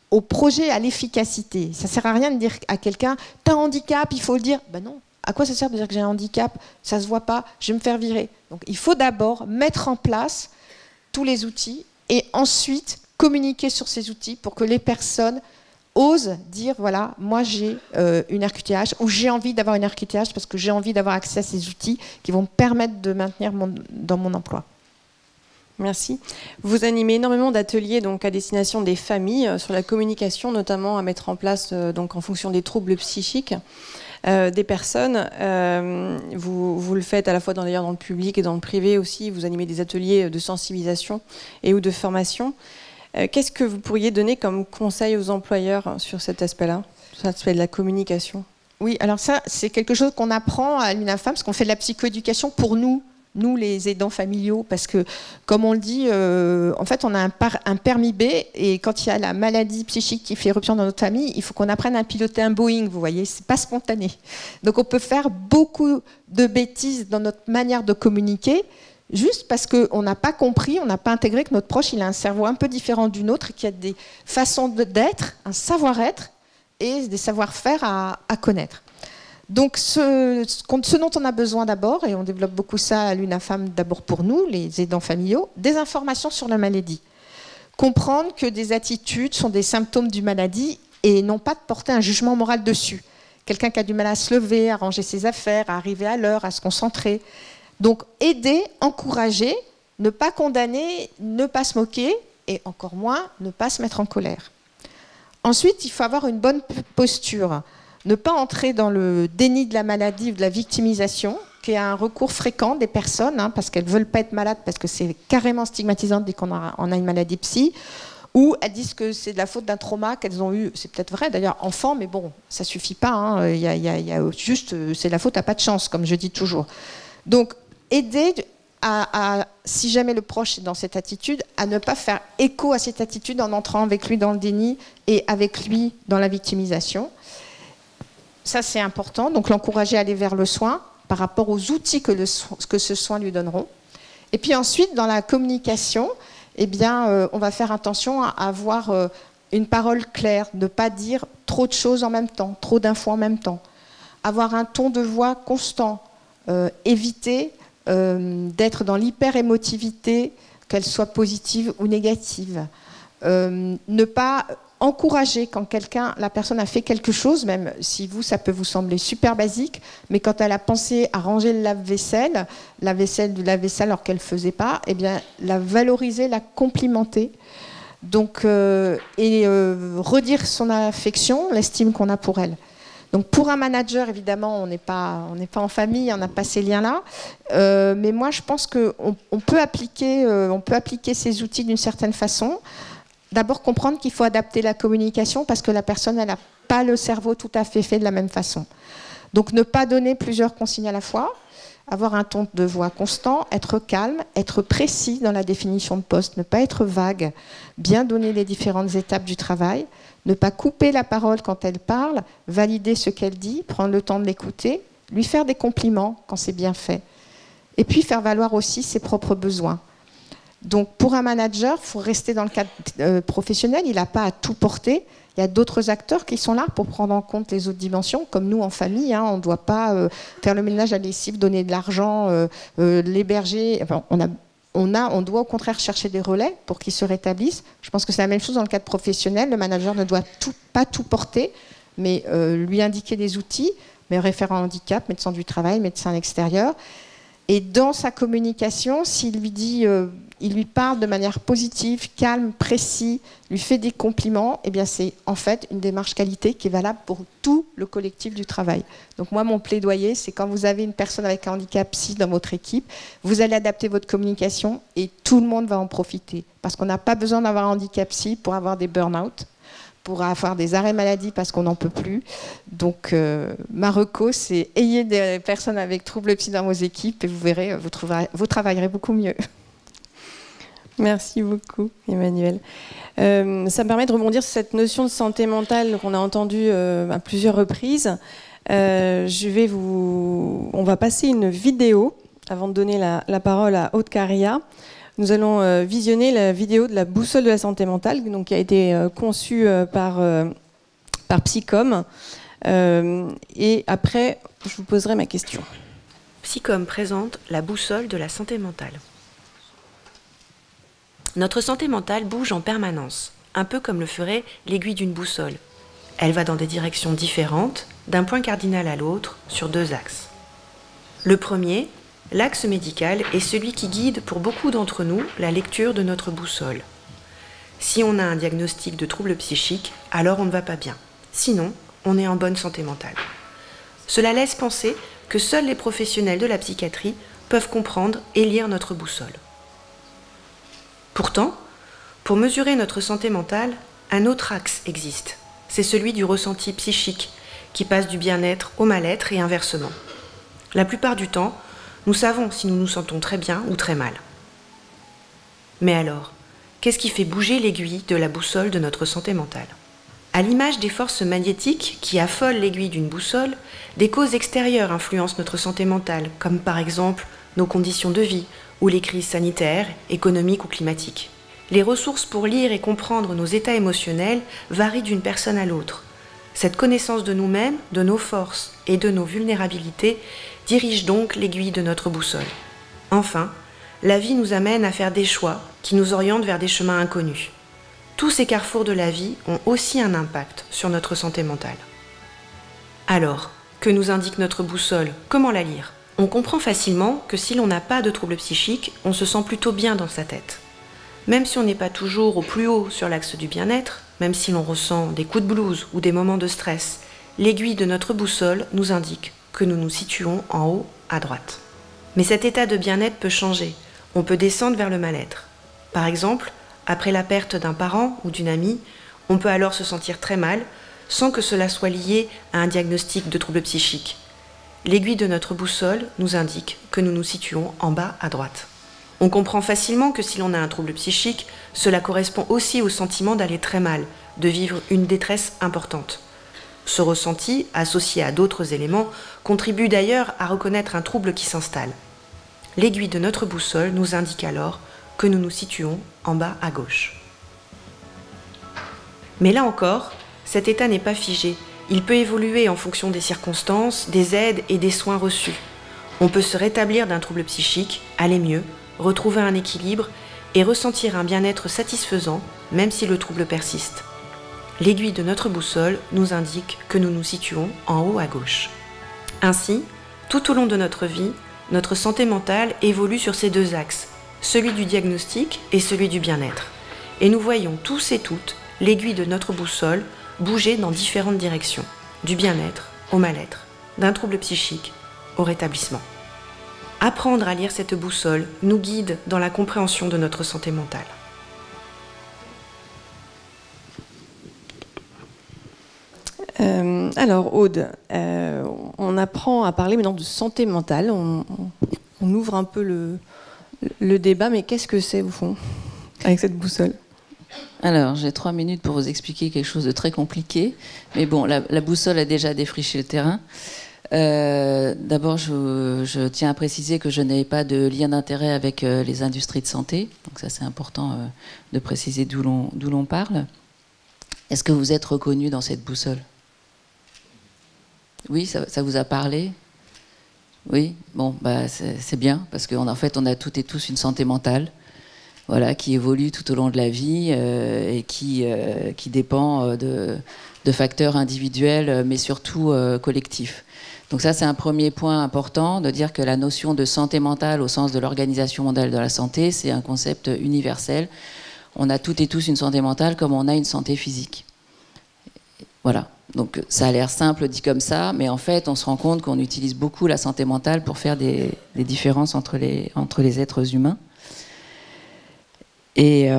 au projet, à l'efficacité. Ça ne sert à rien de dire à quelqu'un « t'as un handicap, il faut le dire ». Ben non. À quoi ça sert de dire que j'ai un handicap? Ça ne se voit pas, je vais me faire virer. Donc il faut d'abord mettre en place tous les outils et ensuite communiquer sur ces outils pour que les personnes osent dire voilà, moi j'ai une RQTH ou j'ai envie d'avoir une RQTH parce que j'ai envie d'avoir accès à ces outils qui vont me permettre de maintenir dans mon emploi. Merci. Vous animez énormément d'ateliers donc à destination des familles sur la communication, notamment à mettre en place donc en fonction des troubles psychiques. Des personnes. Vous le faites à la fois dans le public et dans le privé aussi. Vous animez des ateliers de sensibilisation et ou de formation. Qu'est-ce que vous pourriez donner comme conseil aux employeurs sur cet aspect-là, sur cet aspect de la communication? Oui, alors ça, c'est quelque chose qu'on apprend à l'UNAFAM, parce qu'on fait de la psychoéducation pour nous les aidants familiaux, parce que, comme on le dit, en fait, on a un permis B, et quand il y a la maladie psychique qui fait éruption dans notre famille, il faut qu'on apprenne à piloter un Boeing, vous voyez, c'est pas spontané. Donc on peut faire beaucoup de bêtises dans notre manière de communiquer, juste parce qu'on n'a pas compris, on n'a pas intégré que notre proche, il a un cerveau un peu différent du nôtre, qu'il y a des façons d'être, un savoir-être, et des savoir-faire à connaître. Donc ce dont on a besoin d'abord, et on développe beaucoup ça à l'UNAFAM d'abord pour nous, les aidants familiaux, des informations sur la maladie. Comprendre que des attitudes sont des symptômes d'une maladie et non pas de porter un jugement moral dessus. Quelqu'un qui a du mal à se lever, à ranger ses affaires, à arriver à l'heure, à se concentrer. Donc aider, encourager, ne pas condamner, ne pas se moquer et encore moins ne pas se mettre en colère. Ensuite, il faut avoir une bonne posture. Ne pas entrer dans le déni de la maladie ou de la victimisation, qui est un recours fréquent des personnes, parce qu'elles ne veulent pas être malades, parce que c'est carrément stigmatisant dès qu'on a une maladie psy, ou elles disent que c'est de la faute d'un trauma qu'elles ont eu, c'est peut-être vrai d'ailleurs, enfant, mais bon, ça ne suffit pas, il y a juste, c'est la faute à pas de chance, comme je dis toujours. Donc, aider si jamais le proche est dans cette attitude, à ne pas faire écho à cette attitude en entrant avec lui dans le déni et avec lui dans la victimisation. Ça, c'est important. Donc, l'encourager à aller vers le soin par rapport aux outils que ce soin lui donneront. Et puis ensuite, dans la communication, eh bien, on va faire attention à avoir une parole claire, ne pas dire trop de choses en même temps, trop d'infos en même temps. Avoir un ton de voix constant. Éviter d'être dans l'hyper-émotivité, qu'elle soit positive ou négative. Ne pas encourager quand la personne a fait quelque chose, même si ça peut vous sembler super basique, mais quand elle a pensé à ranger le lave-vaisselle du lave-vaisselle alors qu'elle ne faisait pas, eh bien, la valoriser, la complimenter. Donc, redire son affection, l'estime qu'on a pour elle. Donc pour un manager, évidemment, on n'est pas en famille, on n'a pas ces liens-là. Mais moi, je pense qu'on peut appliquer ces outils d'une certaine façon. D'abord, comprendre qu'il faut adapter la communication parce que la personne, elle n'a pas le cerveau tout à fait de la même façon. Donc ne pas donner plusieurs consignes à la fois. avoir un ton de voix constant, être calme, être précis dans la définition de poste, ne pas être vague, bien donner les différentes étapes du travail, ne pas couper la parole quand elle parle, valider ce qu'elle dit, prendre le temps de l'écouter, lui faire des compliments quand c'est bien fait. Et puis faire valoir aussi ses propres besoins. Donc pour un manager, il faut rester dans le cadre professionnel, il n'a pas à tout porter. Il y a d'autres acteurs qui sont là pour prendre en compte les autres dimensions, comme nous en famille, hein, on ne doit pas faire le ménage à la lessive, donner de l'argent, l'héberger. Enfin, on doit au contraire chercher des relais pour qu'ils se rétablissent. Je pense que c'est la même chose dans le cadre professionnel. Le manager ne doit pas tout porter, mais lui indiquer des outils, mais référent handicap, médecin du travail, médecin à l'extérieur. Et dans sa communication, s'il lui dit, il lui parle de manière positive, calme, précis, lui fait des compliments, eh bien c'est en fait une démarche qualité qui est valable pour tout le collectif du travail. Donc moi, mon plaidoyer, c'est quand vous avez une personne avec un handicap psy dans votre équipe, vous allez adapter votre communication et tout le monde va en profiter. Parce qu'on n'a pas besoin d'avoir un handicap psy pour avoir des burn-out, pour avoir des arrêts maladie parce qu'on n'en peut plus. Donc, ma reco, c'est ayez des personnes avec troubles psy dans vos équipes et vous verrez, vous travaillerez beaucoup mieux. Merci beaucoup, Emmanuelle. Ça me permet de rebondir sur cette notion de santé mentale qu'on a entendue à plusieurs reprises. On va passer une vidéo avant de donner la parole à Aude Caria. Nous allons visionner la vidéo de la boussole de la santé mentale, donc, qui a été conçue par Psycom. Et après, je vous poserai ma question. Psycom présente la boussole de la santé mentale. Notre santé mentale bouge en permanence, un peu comme le ferait l'aiguille d'une boussole. Elle va dans des directions différentes, d'un point cardinal à l'autre, sur 2 axes. Le premier, l'axe médical, est celui qui guide pour beaucoup d'entre nous la lecture de notre boussole. Si on a un diagnostic de trouble psychique, alors on ne va pas bien. Sinon, on est en bonne santé mentale. Cela laisse penser que seuls les professionnels de la psychiatrie peuvent comprendre et lire notre boussole. Pourtant, pour mesurer notre santé mentale, un autre axe existe. C'est celui du ressenti psychique, qui passe du bien-être au mal-être et inversement. La plupart du temps, nous savons si nous nous sentons très bien ou très mal. Mais alors, qu'est-ce qui fait bouger l'aiguille de la boussole de notre santé mentale ? À l'image des forces magnétiques qui affolent l'aiguille d'une boussole, des causes extérieures influencent notre santé mentale, comme par exemple nos conditions de vie ou les crises sanitaires, économiques ou climatiques. Les ressources pour lire et comprendre nos états émotionnels varient d'une personne à l'autre. Cette connaissance de nous-mêmes, de nos forces et de nos vulnérabilités dirige donc l'aiguille de notre boussole. Enfin, la vie nous amène à faire des choix qui nous orientent vers des chemins inconnus. Tous ces carrefours de la vie ont aussi un impact sur notre santé mentale. Alors, que nous indique notre boussole ? Comment la lire ? On comprend facilement que si l'on n'a pas de trouble psychique, on se sent plutôt bien dans sa tête. Même si on n'est pas toujours au plus haut sur l'axe du bien-être, même si l'on ressent des coups de blues ou des moments de stress, l'aiguille de notre boussole nous indique que nous nous situons en haut à droite. Mais cet état de bien-être peut changer. On peut descendre vers le mal-être. Par exemple, après la perte d'un parent ou d'une amie, on peut alors se sentir très mal sans que cela soit lié à un diagnostic de trouble psychique. L'aiguille de notre boussole nous indique que nous nous situons en bas à droite. On comprend facilement que si l'on a un trouble psychique, cela correspond aussi au sentiment d'aller très mal, de vivre une détresse importante. Ce ressenti, associé à d'autres éléments, contribue d'ailleurs à reconnaître un trouble qui s'installe. L'aiguille de notre boussole nous indique alors que nous nous situons en bas à gauche. Mais là encore, cet état n'est pas figé. Il peut évoluer en fonction des circonstances, des aides et des soins reçus. On peut se rétablir d'un trouble psychique, aller mieux, retrouver un équilibre et ressentir un bien-être satisfaisant, même si le trouble persiste. L'aiguille de notre boussole nous indique que nous nous situons en haut à gauche. Ainsi, tout au long de notre vie, notre santé mentale évolue sur ces 2 axes, celui du diagnostic et celui du bien-être. Et nous voyons tous et toutes l'aiguille de notre boussole bouger dans différentes directions, du bien-être au mal-être, d'un trouble psychique au rétablissement. Apprendre à lire cette boussole nous guide dans la compréhension de notre santé mentale. Alors Aude, on on apprend à parler maintenant de santé mentale. On ouvre un peu le débat, mais qu'est-ce que c'est au fond, avec cette boussole? Alors, j'ai 3 minutes pour vous expliquer quelque chose de très compliqué. Mais bon, la boussole a déjà défriché le terrain. D'abord, je tiens à préciser que je n'avais pas de lien d'intérêt avec les industries de santé. Donc ça, c'est important de préciser d'où l'on parle. Est-ce que vous êtes reconnu dans cette boussole? Oui, ça vous a parlé? Oui, bon, bah, c'est bien, parce qu'en fait, on a toutes et tous une santé mentale, voilà, qui évolue tout au long de la vie et qui dépend de facteurs individuels, mais surtout collectifs. Donc ça, c'est un premier point important, de dire que la notion de santé mentale, au sens de l'Organisation mondiale de la santé, c'est un concept universel. On a toutes et tous une santé mentale comme on a une santé physique. Voilà. Donc ça a l'air simple dit comme ça, mais en fait, on se rend compte qu'on utilise beaucoup la santé mentale pour faire des différences entre les êtres humains. Et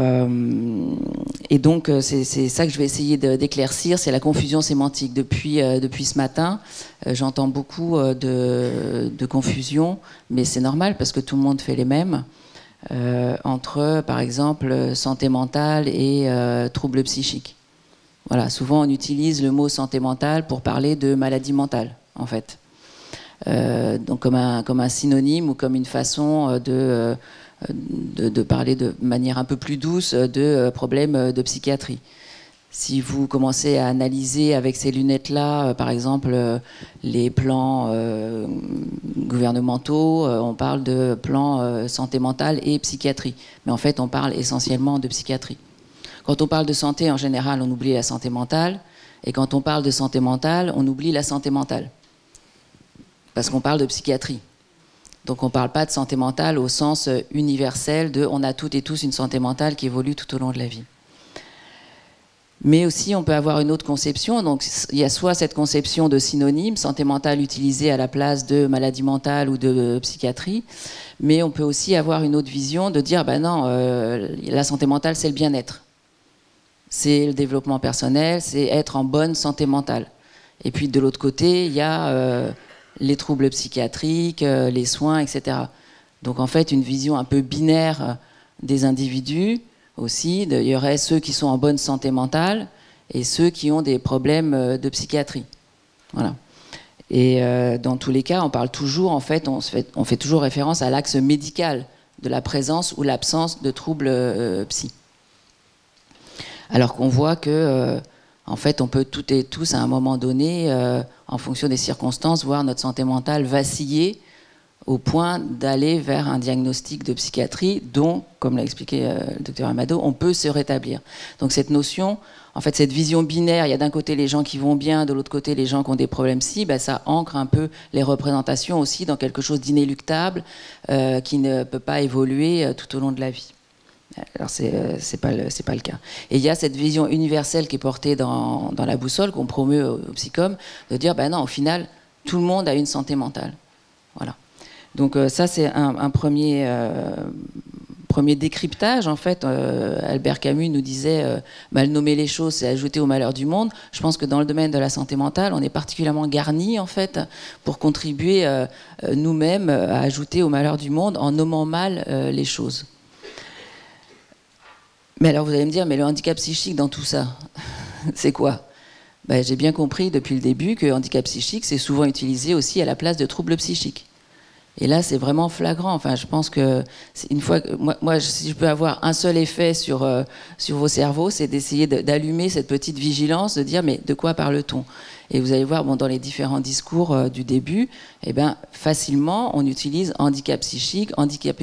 donc, c'est ça que je vais essayer d'éclaircir, c'est la confusion sémantique. Depuis ce matin, j'entends beaucoup de confusion, mais c'est normal parce que tout le monde fait les mêmes, entre, par exemple, santé mentale et troubles psychiques. Voilà, souvent on utilise le mot santé mentale pour parler de maladie mentale, en fait. Donc comme un synonyme ou comme une façon de parler de manière un peu plus douce de problèmes de psychiatrie. Si vous commencez à analyser avec ces lunettes-là, par exemple, les plans gouvernementaux, on parle de plans santé mentale et psychiatrie. Mais en fait, on parle essentiellement de psychiatrie. Quand on parle de santé, en général, on oublie la santé mentale. Et quand on parle de santé mentale, on oublie la santé mentale. Parce qu'on parle de psychiatrie. Donc on ne parle pas de santé mentale au sens universel de on a toutes et tous une santé mentale qui évolue tout au long de la vie. Mais aussi on peut avoir une autre conception. Donc il y a soit cette conception de synonyme, santé mentale utilisée à la place de maladie mentale ou de psychiatrie, mais on peut aussi avoir une autre vision de dire ben non, la santé mentale c'est le bien-être. C'est le développement personnel, c'est être en bonne santé mentale. Et puis de l'autre côté, il y a les troubles psychiatriques, les soins, etc. Donc en fait, une vision un peu binaire des individus aussi. Il y aurait ceux qui sont en bonne santé mentale et ceux qui ont des problèmes de psychiatrie. Voilà. Et dans tous les cas, on parle toujours, en fait, on fait toujours référence à l'axe médical de la présence ou l'absence de troubles psy. Alors qu'on voit que, en fait, on peut toutes et tous, à un moment donné, en fonction des circonstances, voir notre santé mentale vaciller au point d'aller vers un diagnostic de psychiatrie dont, comme l'a expliqué le docteur Amado, on peut se rétablir. Donc cette notion, en fait, cette vision binaire, il y a d'un côté les gens qui vont bien, de l'autre côté les gens qui ont des problèmes psy, ben, ça ancre un peu les représentations aussi dans quelque chose d'inéluctable qui ne peut pas évoluer tout au long de la vie. Alors c'est pas le cas. Et il y a cette vision universelle qui est portée dans la boussole qu'on promeut au psychom, de dire ben non, au final tout le monde a une santé mentale. Voilà. Donc ça c'est un premier décryptage. En fait, Albert Camus nous disait mal nommer les choses, c'est ajouter au malheur du monde. Je pense que dans le domaine de la santé mentale, on est particulièrement garni en fait pour contribuer nous-mêmes à ajouter au malheur du monde en nommant mal les choses. Mais alors vous allez me dire, mais le handicap psychique dans tout ça, c'est quoi? Ben, j'ai bien compris depuis le début que handicap psychique, c'est souvent utilisé aussi à la place de troubles psychiques. Et là, c'est vraiment flagrant. Enfin, je pense que une fois que moi, si je peux avoir un seul effet sur vos cerveaux, c'est d'essayer d'allumer cette petite vigilance, de dire mais de quoi parle-t-on? Et vous allez voir, bon, dans les différents discours du début, eh ben, facilement, on utilise handicapé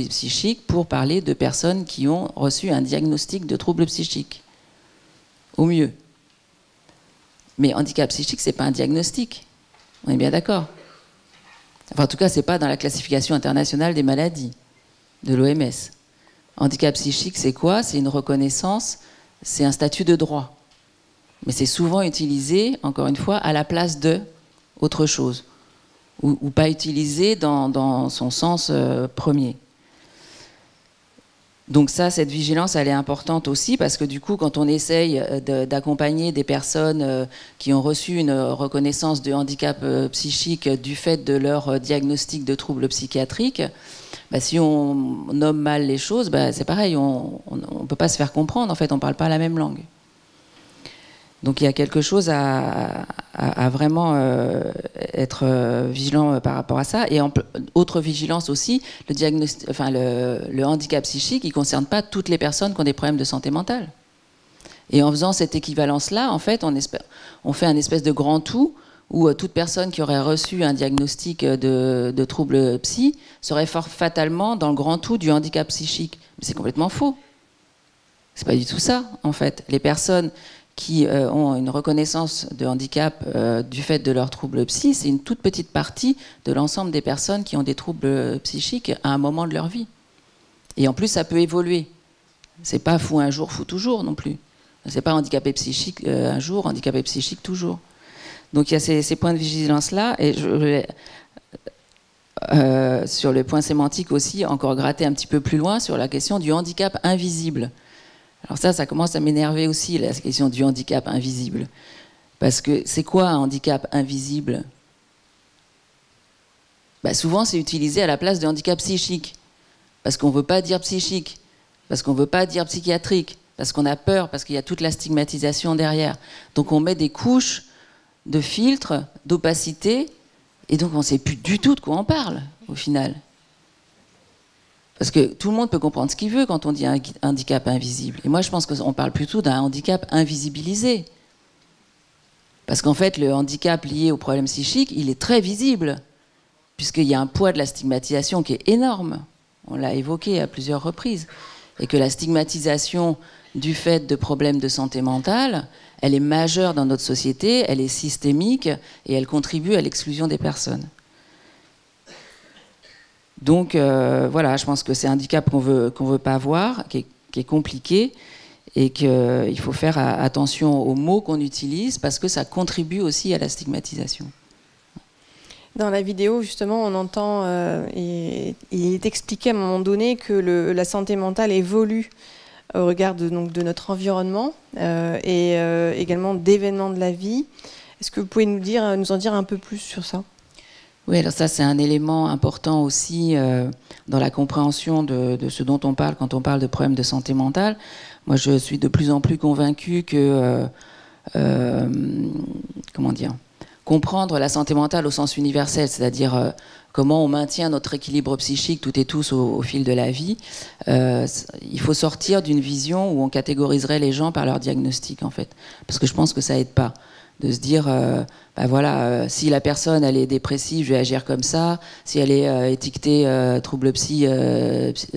psychique pour parler de personnes qui ont reçu un diagnostic de trouble psychique. Au mieux. Mais handicap psychique, c'est pas un diagnostic. On est bien d'accord. Enfin, en tout cas, c'est pas dans la classification internationale des maladies de l'OMS. Handicap psychique, c'est quoi? C'est une reconnaissance, c'est un statut de droit. Mais c'est souvent utilisé, encore une fois, à la place de autre chose, ou pas utilisé dans son sens premier. Donc ça, cette vigilance, elle est importante aussi parce que du coup, quand on essaye d'accompagner des personnes qui ont reçu une reconnaissance de handicap psychique du fait de leur diagnostic de troubles psychiatriques, bah, si on nomme mal les choses, bah, c'est pareil, on ne peut pas se faire comprendre, en fait, on ne parle pas la même langue. Donc il y a quelque chose à vraiment être vigilant par rapport à ça. Et autre vigilance aussi, le handicap psychique, il ne concerne pas toutes les personnes qui ont des problèmes de santé mentale. Et en faisant cette équivalence-là, en fait, on fait un espèce de grand tout où toute personne qui aurait reçu un diagnostic de trouble psy serait fatalement dans le grand tout du handicap psychique. Mais c'est complètement faux. C'est pas du tout ça, en fait. Les personnes qui ont une reconnaissance de handicap du fait de leur trouble psy, c'est une toute petite partie de l'ensemble des personnes qui ont des troubles psychiques à un moment de leur vie. Et en plus, ça peut évoluer. C'est pas fou un jour, fou toujours non plus. C'est pas handicapé psychique un jour, handicapé psychique toujours. Donc il y a ces points de vigilance-là. Et sur le point sémantique aussi, encore gratter un petit peu plus loin sur la question du handicap invisible. Alors ça commence à m'énerver aussi, la question du handicap invisible. Parce que c'est quoi un handicap invisible? Bah souvent, c'est utilisé à la place de handicap psychique. Parce qu'on ne veut pas dire psychique, parce qu'on ne veut pas dire psychiatrique, parce qu'on a peur, parce qu'il y a toute la stigmatisation derrière. Donc on met des couches de filtres, d'opacité, et donc on ne sait plus du tout de quoi on parle, au final. Parce que tout le monde peut comprendre ce qu'il veut quand on dit un handicap invisible. Et moi, je pense qu'on parle plutôt d'un handicap invisibilisé. Parce qu'en fait, le handicap lié au problème psychique, il est très visible, puisqu'il y a un poids de la stigmatisation qui est énorme. On l'a évoqué à plusieurs reprises. Et que la stigmatisation du fait de problèmes de santé mentale, elle est majeure dans notre société, elle est systémique, et elle contribue à l'exclusion des personnes. Donc voilà, je pense que c'est un handicap qu'on veut pas avoir, qui est compliqué, et qu'il faut faire attention aux mots qu'on utilise parce que ça contribue aussi à la stigmatisation. Dans la vidéo, justement, on entend, il est expliqué à un moment donné que la santé mentale évolue au regard de notre environnement et également d'événements de la vie. Est-ce que vous pouvez nous en dire un peu plus sur ça ? Oui, alors ça c'est un élément important aussi dans la compréhension de ce dont on parle quand on parle de problèmes de santé mentale. Moi je suis de plus en plus convaincue que comprendre la santé mentale au sens universel, c'est-à-dire comment on maintient notre équilibre psychique toutes et tous au fil de la vie, il faut sortir d'une vision où on catégoriserait les gens par leur diagnostic en fait, parce que je pense que ça aide pas. De se dire, si la personne elle est dépressive, je vais agir comme ça. Si elle est étiquetée trouble psy,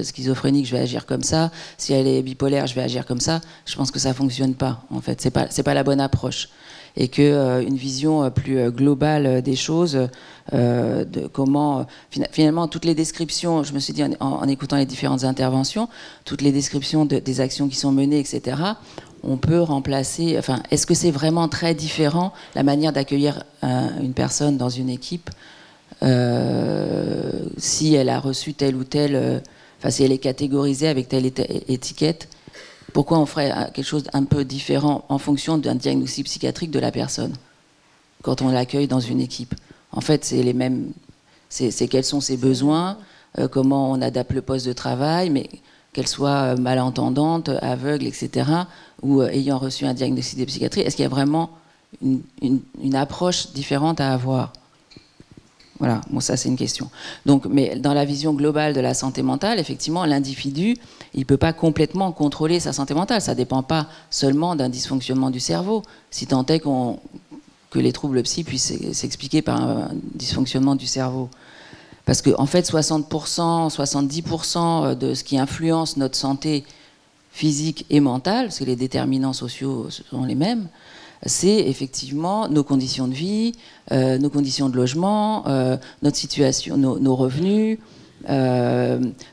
schizophrénique, je vais agir comme ça. Si elle est bipolaire, je vais agir comme ça. Je pense que ça fonctionne pas. En fait, c'est pas la bonne approche. Et que une vision plus globale des choses, de comment finalement toutes les descriptions, je me suis dit en écoutant les différentes interventions, toutes les descriptions des actions qui sont menées, etc. On peut remplacer, est-ce que c'est vraiment très différent la manière d'accueillir une personne dans une équipe si elle a reçu telle ou telle, si elle est catégorisée avec telle étiquette? Pourquoi on ferait quelque chose d'un peu différent en fonction d'un diagnostic psychiatrique de la personne quand on l'accueille dans une équipe? En fait, c'est les mêmes, c'est quels sont ses besoins, comment on adapte le poste de travail, mais qu'elle soit malentendante, aveugle, etc., ou ayant reçu un diagnostic de psychiatrie, est-ce qu'il y a vraiment une approche différente à avoir? Voilà, bon, ça c'est une question. Donc, mais dans la vision globale de la santé mentale, effectivement, l'individu, il ne peut pas complètement contrôler sa santé mentale. Ça ne dépend pas seulement d'un dysfonctionnement du cerveau, si tant est que les troubles psy puissent s'expliquer par un dysfonctionnement du cerveau. Parce qu'en fait, 60%, 70% de ce qui influence notre santé physique et mentale, parce que les déterminants sociaux sont les mêmes, c'est effectivement nos conditions de vie, nos conditions de logement, notre situation, nos revenus,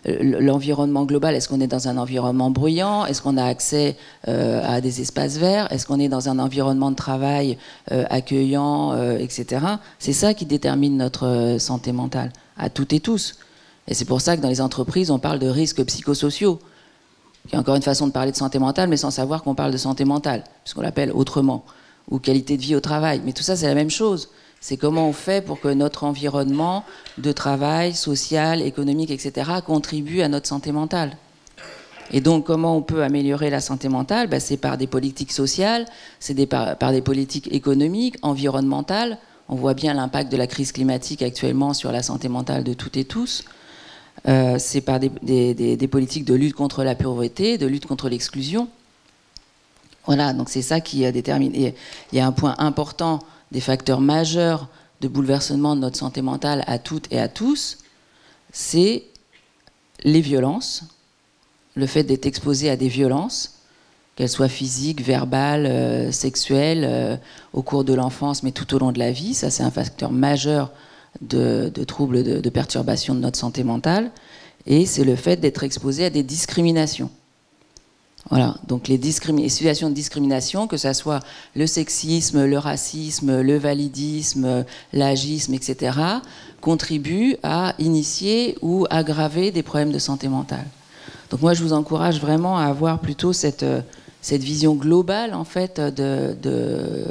l'environnement global. Est-ce qu'on est dans un environnement bruyant? Est-ce qu'on a accès à des espaces verts? Est-ce qu'on est dans un environnement de travail accueillant, etc. C'est ça qui détermine notre santé mentale, à toutes et tous. Et c'est pour ça que dans les entreprises, on parle de risques psychosociaux. qui est encore une façon de parler de santé mentale, mais sans savoir qu'on parle de santé mentale, puisqu'on l'appelle autrement, ou qualité de vie au travail. Mais tout ça, c'est la même chose. C'est comment on fait pour que notre environnement de travail, social, économique, etc., contribue à notre santé mentale. Et donc, comment on peut améliorer la santé mentale? C'est par des politiques sociales, c'est par des politiques économiques, environnementales. On voit bien l'impact de la crise climatique actuellement sur la santé mentale de toutes et tous. C'est par des politiques de lutte contre la pauvreté, de lutte contre l'exclusion. Voilà, donc c'est ça qui détermine. Et il y a un point important, des facteurs majeurs de bouleversement de notre santé mentale à toutes et à tous, c'est les violences, le fait d'être exposé à des violences, qu'elles soient physiques, verbales, sexuelles, au cours de l'enfance, mais tout au long de la vie. Ça, c'est un facteur majeur de troubles, de perturbations de notre santé mentale. Et c'est le fait d'être exposé à des discriminations. Voilà, donc les situations de discrimination, que ce soit le sexisme, le racisme, le validisme, l'agisme, etc., contribuent à initier ou aggraver des problèmes de santé mentale. Donc moi, je vous encourage vraiment à avoir plutôt cette vision globale, en fait, de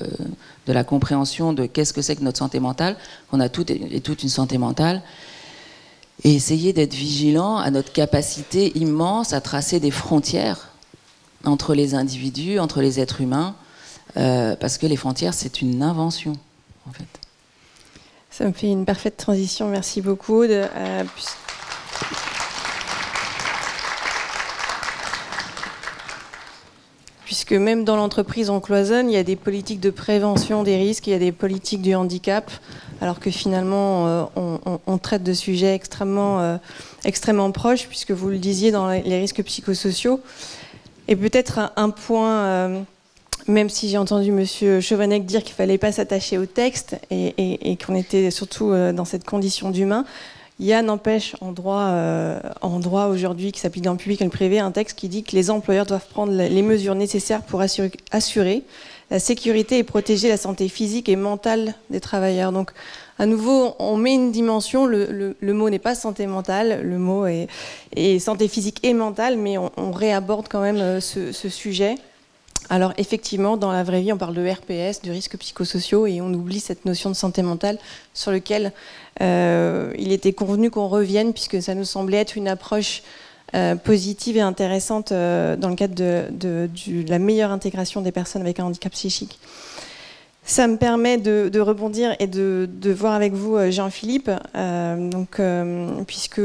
la compréhension de qu'est-ce que c'est que notre santé mentale, qu'on a toutes et toute une santé mentale, et essayer d'être vigilant à notre capacité immense à tracer des frontières entre les individus, entre les êtres humains, parce que les frontières, c'est une invention, en fait. Ça me fait une parfaite transition, merci beaucoup. Puisque même dans l'entreprise, on cloisonne, il y a des politiques de prévention des risques, il y a des politiques du handicap, alors que finalement, on traite de sujets extrêmement proches, puisque vous le disiez, dans les risques psychosociaux. Et peut-être un point, même si j'ai entendu M. Chovanec dire qu'il ne fallait pas s'attacher au texte et qu'on était surtout dans cette condition d'humain, il y a, n'empêche, en droit aujourd'hui qui s'applique dans le public et le privé, un texte qui dit que les employeurs doivent prendre les mesures nécessaires pour assurer la sécurité et protéger la santé physique et mentale des travailleurs. Donc, à nouveau, on met une dimension, le mot n'est pas santé mentale, le mot est santé physique et mentale, mais on réaborde quand même ce sujet. Alors effectivement, dans la vraie vie, on parle de RPS, de risques psychosociaux, et on oublie cette notion de santé mentale sur laquelle il était convenu qu'on revienne, puisque ça nous semblait être une approche positive et intéressante dans le cadre de la meilleure intégration des personnes avec un handicap psychique. Ça me permet de rebondir et de voir avec vous, Jean-Philippe, puisque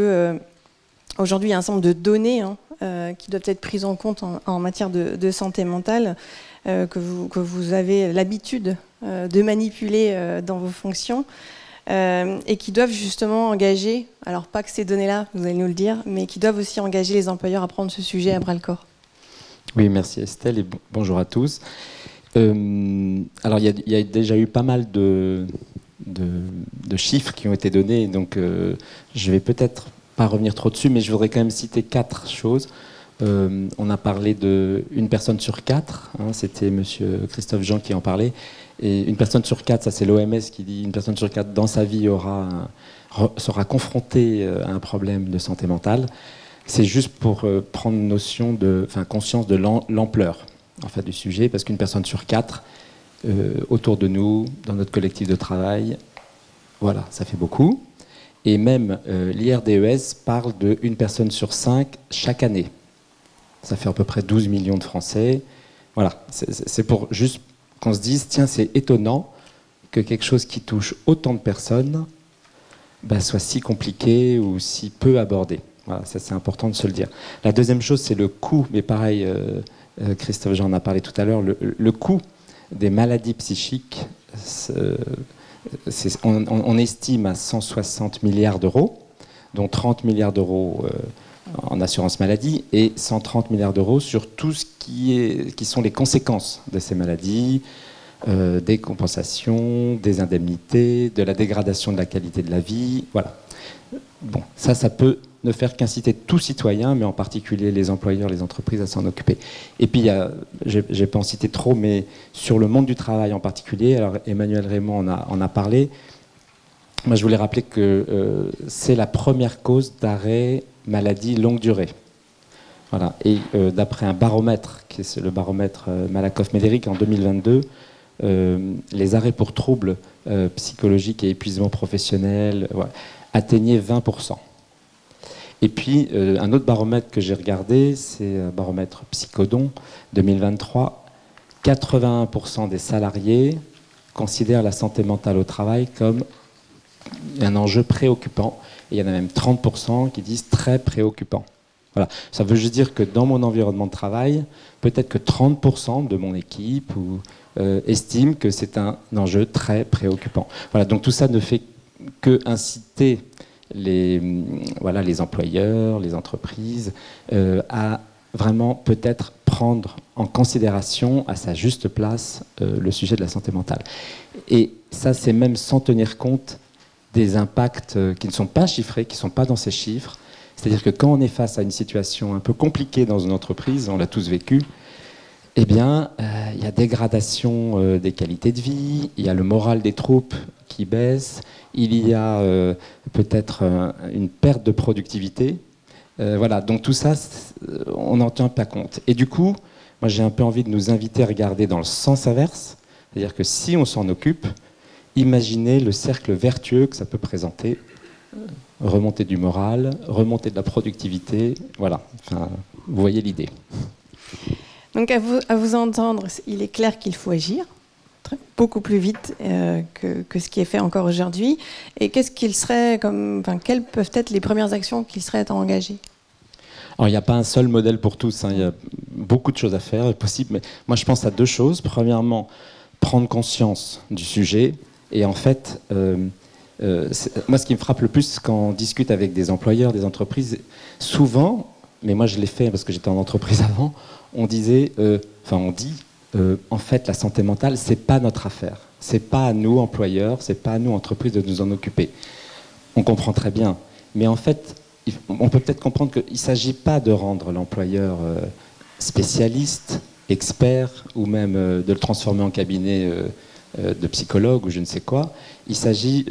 aujourd'hui il y a un certain nombre de données qui doivent être prises en compte en matière de santé mentale, que vous avez l'habitude de manipuler dans vos fonctions, et qui doivent justement engager, alors pas que ces données-là, vous allez nous le dire, mais qui doivent aussi engager les employeurs à prendre ce sujet à bras-le-corps. Oui, merci Estelle, et bonjour à tous. Alors, il y a déjà eu pas mal de chiffres qui ont été donnés, donc je vais peut-être pas revenir trop dessus, mais je voudrais quand même citer 4 choses. On a parlé d'une personne sur 4, c'était monsieur Christophe Jean qui en parlait, et une personne sur 4, ça c'est l'OMS qui dit, une personne sur 4 dans sa vie sera confrontée à un problème de santé mentale. C'est juste pour prendre conscience de l'ampleur en fait, du sujet, parce qu'une personne sur 4 autour de nous, dans notre collectif de travail, voilà, ça fait beaucoup. Et même l'IRDES parle d'une personne sur 5 chaque année. Ça fait à peu près 12 millions de Français. Voilà, c'est pour juste qu'on se dise, tiens, c'est étonnant que quelque chose qui touche autant de personnes soit si compliqué ou si peu abordé. Voilà, ça c'est important de se le dire. La deuxième chose, c'est le coût, mais pareil, Christophe Jean en a parlé tout à l'heure, le coût des maladies psychiques, on estime à 160 milliards d'euros, dont 30 milliards d'euros en assurance maladie et 130 milliards d'euros sur tout ce qui sont les conséquences de ces maladies, des compensations, des indemnités, de la dégradation de la qualité de la vie. Voilà. Bon, ça peut ne faire qu'inciter tout citoyen, mais en particulier les employeurs, les entreprises à s'en occuper. Et puis, je n'ai pas en cité trop, mais sur le monde du travail en particulier, alors Emmanuel Raymond en a parlé, moi je voulais rappeler que c'est la première cause d'arrêt maladie longue durée. Voilà. Et d'après un baromètre, qui est le baromètre Malakoff-Médéric en 2022, les arrêts pour troubles psychologiques et épuisement professionnel atteignaient 20%. Et puis, un autre baromètre que j'ai regardé, c'est un baromètre Psychodon 2023. 81% des salariés considèrent la santé mentale au travail comme un enjeu préoccupant. Et il y en a même 30% qui disent très préoccupant. Voilà. Ça veut juste dire que dans mon environnement de travail, peut-être que 30% de mon équipe estiment que c'est un enjeu très préoccupant. Voilà. Donc tout ça ne fait que inciter les employeurs, les entreprises à vraiment peut-être prendre en considération à sa juste place le sujet de la santé mentale. Et ça, c'est même sans tenir compte des impacts qui ne sont pas chiffrés, qui ne sont pas dans ces chiffres. C'est-à-dire que quand on est face à une situation un peu compliquée dans une entreprise, on l'a tous vécu, eh bien, il y a dégradation des qualités de vie, il y a le moral des troupes qui baisse, il y a peut-être une perte de productivité. Voilà, donc tout ça, on n'en tient pas compte. Et du coup, moi j'ai un peu envie de nous inviter à regarder dans le sens inverse, c'est-à-dire que si on s'en occupe, imaginez le cercle vertueux que ça peut présenter. Remontée du moral, remontée de la productivité, voilà, enfin, vous voyez l'idée. Donc à vous entendre, il est clair qu'il faut agir beaucoup plus vite que ce qui est fait encore aujourd'hui. Et qu'est-ce qu'il serait quelles peuvent être les premières actions qu'il serait à engager? Alors, il n'y a pas un seul modèle pour tous, hein. Il y a beaucoup de choses à faire, possible, mais moi je pense à deux choses. Premièrement, prendre conscience du sujet. Et en fait, moi ce qui me frappe le plus quand on discute avec des employeurs, des entreprises, souvent, mais moi je l'ai fait parce que j'étais en entreprise avant, on dit, en fait, la santé mentale, c'est pas notre affaire. C'est pas à nous, employeurs, c'est pas à nous, entreprises, de nous en occuper. On comprend très bien. Mais en fait, on peut peut-être comprendre qu'il ne s'agit pas de rendre l'employeur spécialiste, expert, ou même de le transformer en cabinet de psychologue ou je ne sais quoi. Il s'agit,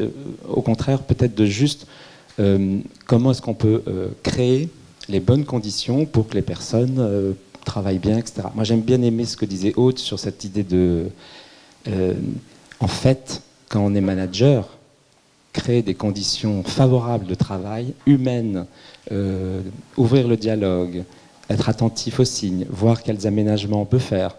au contraire, peut-être de juste comment est-ce qu'on peut créer les bonnes conditions pour que les personnes travaillent bien, etc. Moi, j'aime bien aimer ce que disait Aude sur cette idée de... en fait, quand on est manager, créer des conditions favorables de travail, humaines, ouvrir le dialogue, être attentif aux signes, voir quels aménagements on peut faire,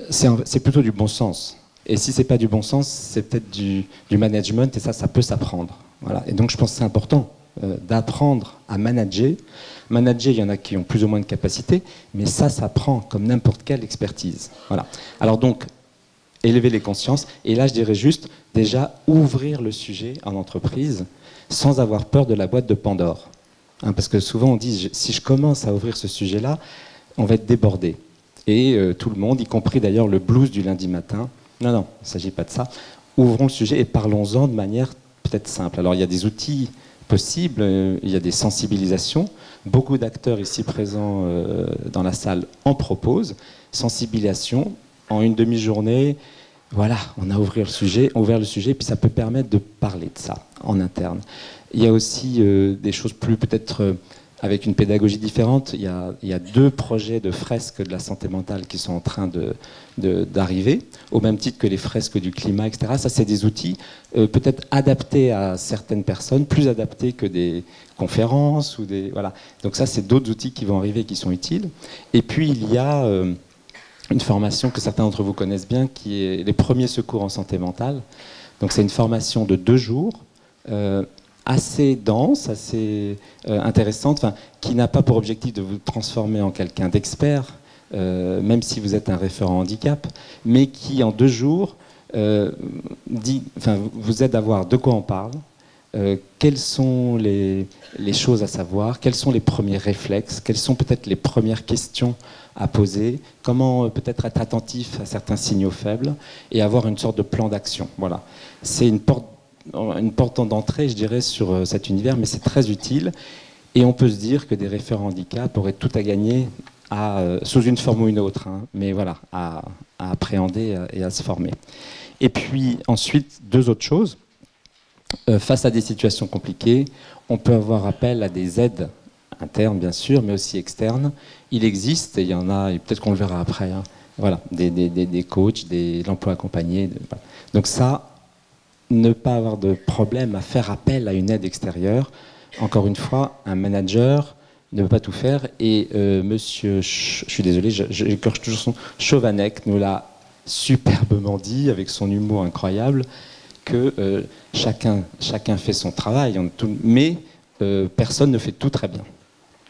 c'est plutôt du bon sens. Et si c'est pas du bon sens, c'est peut-être du management, et ça peut s'apprendre. Voilà. Et donc je pense que c'est important d'apprendre à manager. Manager, il y en a qui ont plus ou moins de capacité, mais ça s'apprend comme n'importe quelle expertise. Voilà. Alors donc, élever les consciences, et là je dirais juste, déjà ouvrir le sujet en entreprise, sans avoir peur de la boîte de Pandore. Hein, parce que souvent on dit, si je commence à ouvrir ce sujet-là, on va être débordé. Et tout le monde, y compris d'ailleurs le blues du lundi matin, non, il ne s'agit pas de ça. Ouvrons le sujet et parlons-en de manière peut-être simple. Alors il y a des outils possibles, il y a des sensibilisations. Beaucoup d'acteurs ici présents dans la salle en proposent. Sensibilisation, en une demi-journée, voilà, on a ouvert le sujet, puis ça peut permettre de parler de ça en interne. Il y a aussi des choses plus peut-être avec une pédagogie différente. Il y a 2 projets de fresques de la santé mentale qui sont en train d'arriver, au même titre que les fresques du climat, etc. Ça, c'est des outils peut-être adaptés à certaines personnes, plus adaptés que des conférences ou des... Voilà. Donc ça, c'est d'autres outils qui vont arriver et qui sont utiles. Et puis, il y a une formation que certains d'entre vous connaissent bien, qui est les premiers secours en santé mentale. Donc c'est une formation de 2 jours, assez dense, assez intéressante, qui n'a pas pour objectif de vous transformer en quelqu'un d'expert, même si vous êtes un référent handicap, mais qui en 2 jours vous aide à voir de quoi on parle, quelles sont les choses à savoir, quels sont les premiers réflexes, quelles sont peut-être les premières questions à poser, comment peut-être être attentif à certains signaux faibles et avoir une sorte de plan d'action. Voilà. C'est une porte d'entrée, je dirais, sur cet univers, mais c'est très utile. Et on peut se dire que des référents handicap auraient tout à gagner sous une forme ou une autre, hein, mais voilà, à appréhender et à se former. Et puis ensuite, 2 autres choses. Face à des situations compliquées, on peut avoir appel à des aides internes bien sûr, mais aussi externes. Il existe, et il y en a, et peut-être qu'on le verra après, hein, voilà, des coachs, l'emploi accompagné. Voilà. Donc ça, ne pas avoir de problème à faire appel à une aide extérieure. Encore une fois, un manager ne peut pas tout faire. Et monsieur, je suis désolé, j'écorche toujours son Chovanec, nous l'a superbement dit, avec son humour incroyable, que chacun fait son travail, mais personne ne fait tout très bien,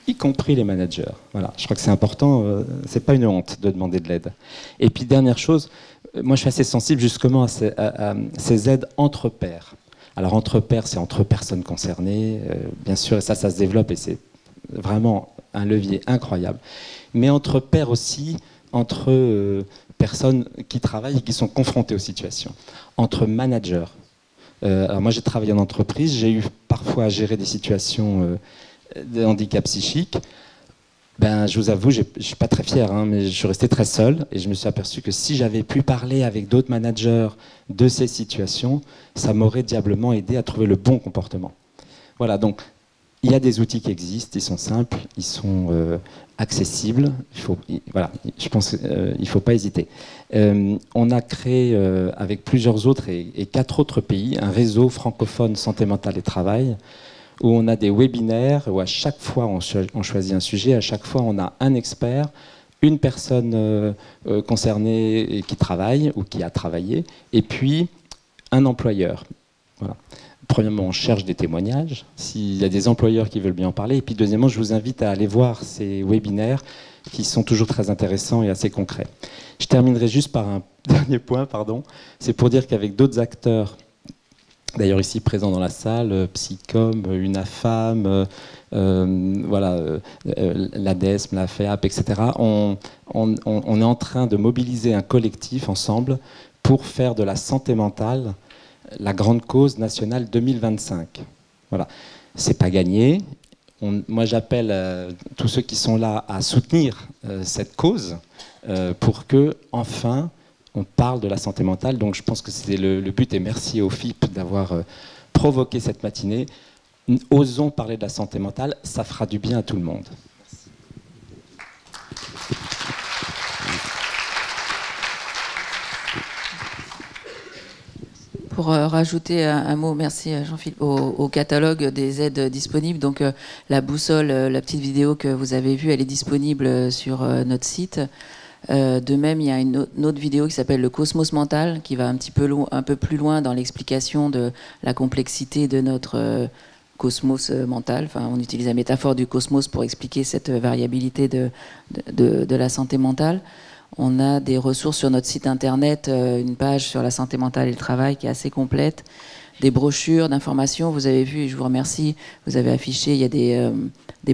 y compris les managers. Voilà, je crois que c'est important, c'est pas une honte de demander de l'aide. Et puis dernière chose, moi je suis assez sensible justement à ces aides entre pairs. Alors entre pairs, c'est entre personnes concernées, bien sûr, et ça se développe et c'est vraiment un levier incroyable. Mais entre pairs aussi, entre personnes qui travaillent et qui sont confrontées aux situations. Entre managers. Alors moi j'ai travaillé en entreprise, j'ai eu parfois à gérer des situations de handicap psychique. Ben, je vous avoue, je ne suis pas très fier, hein, mais je suis resté très seul et je me suis aperçu que si j'avais pu parler avec d'autres managers de ces situations, ça m'aurait diablement aidé à trouver le bon comportement. Voilà, donc il y a des outils qui existent, ils sont simples, ils sont accessibles. Voilà, je pense qu'il ne faut pas hésiter. On a créé avec plusieurs autres et 4 autres pays un réseau francophone santé mentale et travail, où on a des webinaires, où à chaque fois on choisit un sujet, à chaque fois on a un expert, une personne concernée et qui travaille ou qui a travaillé, et puis un employeur. Voilà. Premièrement, on cherche des témoignages, s'il y a des employeurs qui veulent bien en parler, et puis deuxièmement, je vous invite à aller voir ces webinaires qui sont toujours très intéressants et assez concrets. Je terminerai juste par un dernier point, pardon, c'est pour dire qu'avec d'autres acteurs, d'ailleurs ici présent dans la salle, Psycom, UNAFAM, l'ADESM, la FEAP, etc. On est en train de mobiliser un collectif ensemble pour faire de la santé mentale la grande cause nationale 2025. Voilà, c'est pas gagné. Moi j'appelle tous ceux qui sont là à soutenir cette cause pour que enfin on parle de la santé mentale, donc je pense que c'est le but, et merci au FIP d'avoir provoqué cette matinée. Osons parler de la santé mentale, ça fera du bien à tout le monde. Pour rajouter un mot, merci Jean-Philippe, au catalogue des aides disponibles. Donc la boussole, la petite vidéo que vous avez vue, elle est disponible sur notre site. De même, il y a une autre vidéo qui s'appelle le Cosmos mental, qui va un peu plus loin dans l'explication de la complexité de notre cosmos mental. Enfin, on utilise la métaphore du cosmos pour expliquer cette variabilité de la santé mentale. On a des ressources sur notre site internet, une page sur la santé mentale et le travail qui est assez complète, des brochures d'informations. Vous avez vu, et je vous remercie, vous avez affiché, il y a des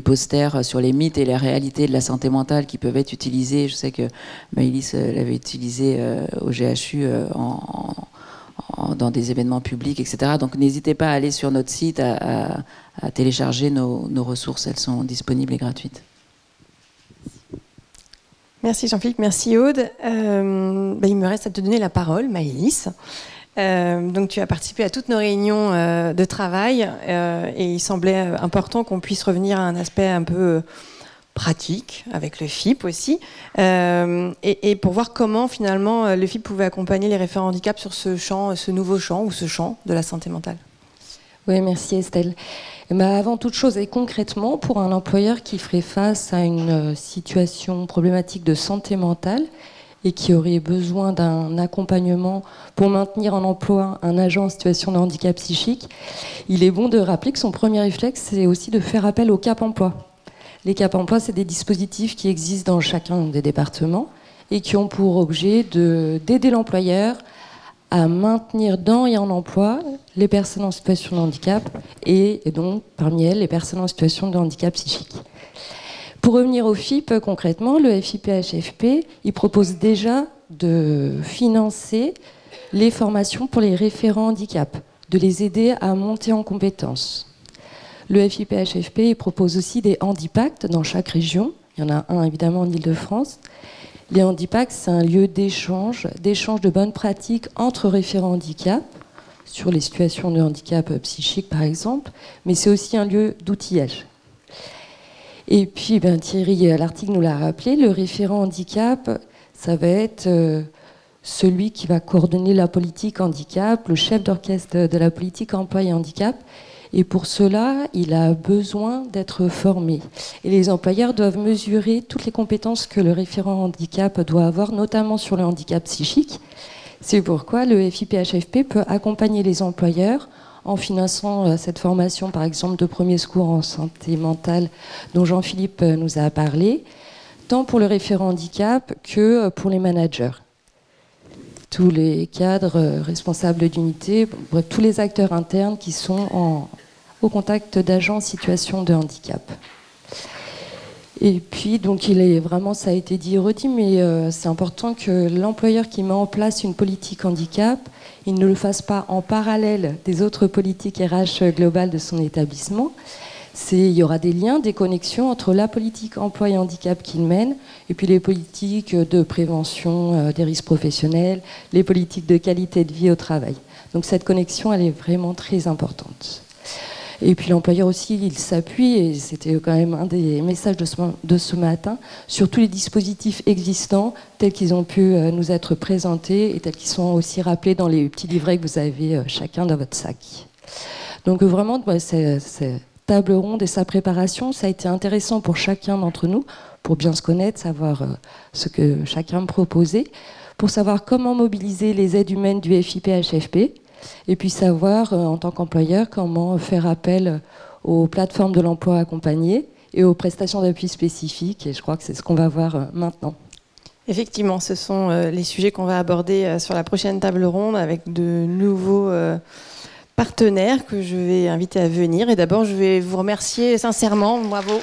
posters sur les mythes et les réalités de la santé mentale qui peuvent être utilisés. Je sais que Maëlys l'avait utilisé au GHU dans des événements publics, etc. Donc n'hésitez pas à aller sur notre site, à télécharger nos ressources. Elles sont disponibles et gratuites. Merci Jean-Philippe, merci Aude. Il me reste à te donner la parole, Maëlys. Donc tu as participé à toutes nos réunions de travail et il semblait important qu'on puisse revenir à un aspect un peu pratique, avec le FIP aussi, et pour voir comment finalement le FIP pouvait accompagner les référents handicap sur ce nouveau champ, ou ce champ de la santé mentale. Oui, merci Estelle. Avant toute chose, et concrètement, pour un employeur qui ferait face à une situation problématique de santé mentale et qui aurait besoin d'un accompagnement pour maintenir en emploi un agent en situation de handicap psychique, il est bon de rappeler que son premier réflexe, c'est aussi de faire appel au Cap Emploi. Les Cap Emploi, c'est des dispositifs qui existent dans chacun des départements et qui ont pour objet d'aider l'employeur à maintenir dans et en emploi les personnes en situation de handicap et donc parmi elles les personnes en situation de handicap psychique. Pour revenir au FIP concrètement, le FIP-HFP, il propose déjà de financer les formations pour les référents handicap, de les aider à monter en compétences. Le FIP-HFP il propose aussi des handipacts dans chaque région. Il y en a un évidemment en Île-de-France. Les handipacts, c'est un lieu d'échange de bonnes pratiques entre référents handicap, sur les situations de handicap psychique par exemple, mais c'est aussi un lieu d'outillage. Et puis, Thierry Lartigue nous l'a rappelé, le référent handicap, ça va être celui qui va coordonner la politique handicap, le chef d'orchestre de la politique emploi et handicap. Et pour cela, il a besoin d'être formé. Et les employeurs doivent mesurer toutes les compétences que le référent handicap doit avoir, notamment sur le handicap psychique. C'est pourquoi le FIPHFP peut accompagner les employeurs en finançant cette formation, par exemple, de premier secours en santé mentale dont Jean-Philippe nous a parlé, tant pour le référent handicap que pour les managers. Tous les cadres responsables d'unité, bref, tous les acteurs internes qui sont au contact d'agents en situation de handicap. Et puis, donc, il est vraiment, ça a été dit et redit, mais c'est important que l'employeur qui met en place une politique handicap, il ne le fasse pas en parallèle des autres politiques RH globales de son établissement. Il y aura des liens, des connexions entre la politique emploi et handicap qu'il mène et puis les politiques de prévention des risques professionnels, les politiques de qualité de vie au travail. Donc cette connexion, elle est vraiment très importante. Et puis l'employeur aussi, il s'appuie, et c'était quand même un des messages de ce matin, sur tous les dispositifs existants tels qu'ils ont pu nous être présentés et tels qu'ils sont aussi rappelés dans les petits livrets que vous avez chacun dans votre sac. Donc vraiment, c'est table ronde et sa préparation, ça a été intéressant pour chacun d'entre nous, pour bien se connaître, savoir ce que chacun proposait, pour savoir comment mobiliser les aides humaines du FIPHFP, et puis savoir, en tant qu'employeur, comment faire appel aux plateformes de l'emploi accompagnées et aux prestations d'appui spécifiques, et je crois que c'est ce qu'on va voir maintenant. Effectivement, ce sont les sujets qu'on va aborder sur la prochaine table ronde avec de nouveaux partenaires que je vais inviter à venir. Et d'abord, je vais vous remercier sincèrement. Bravo.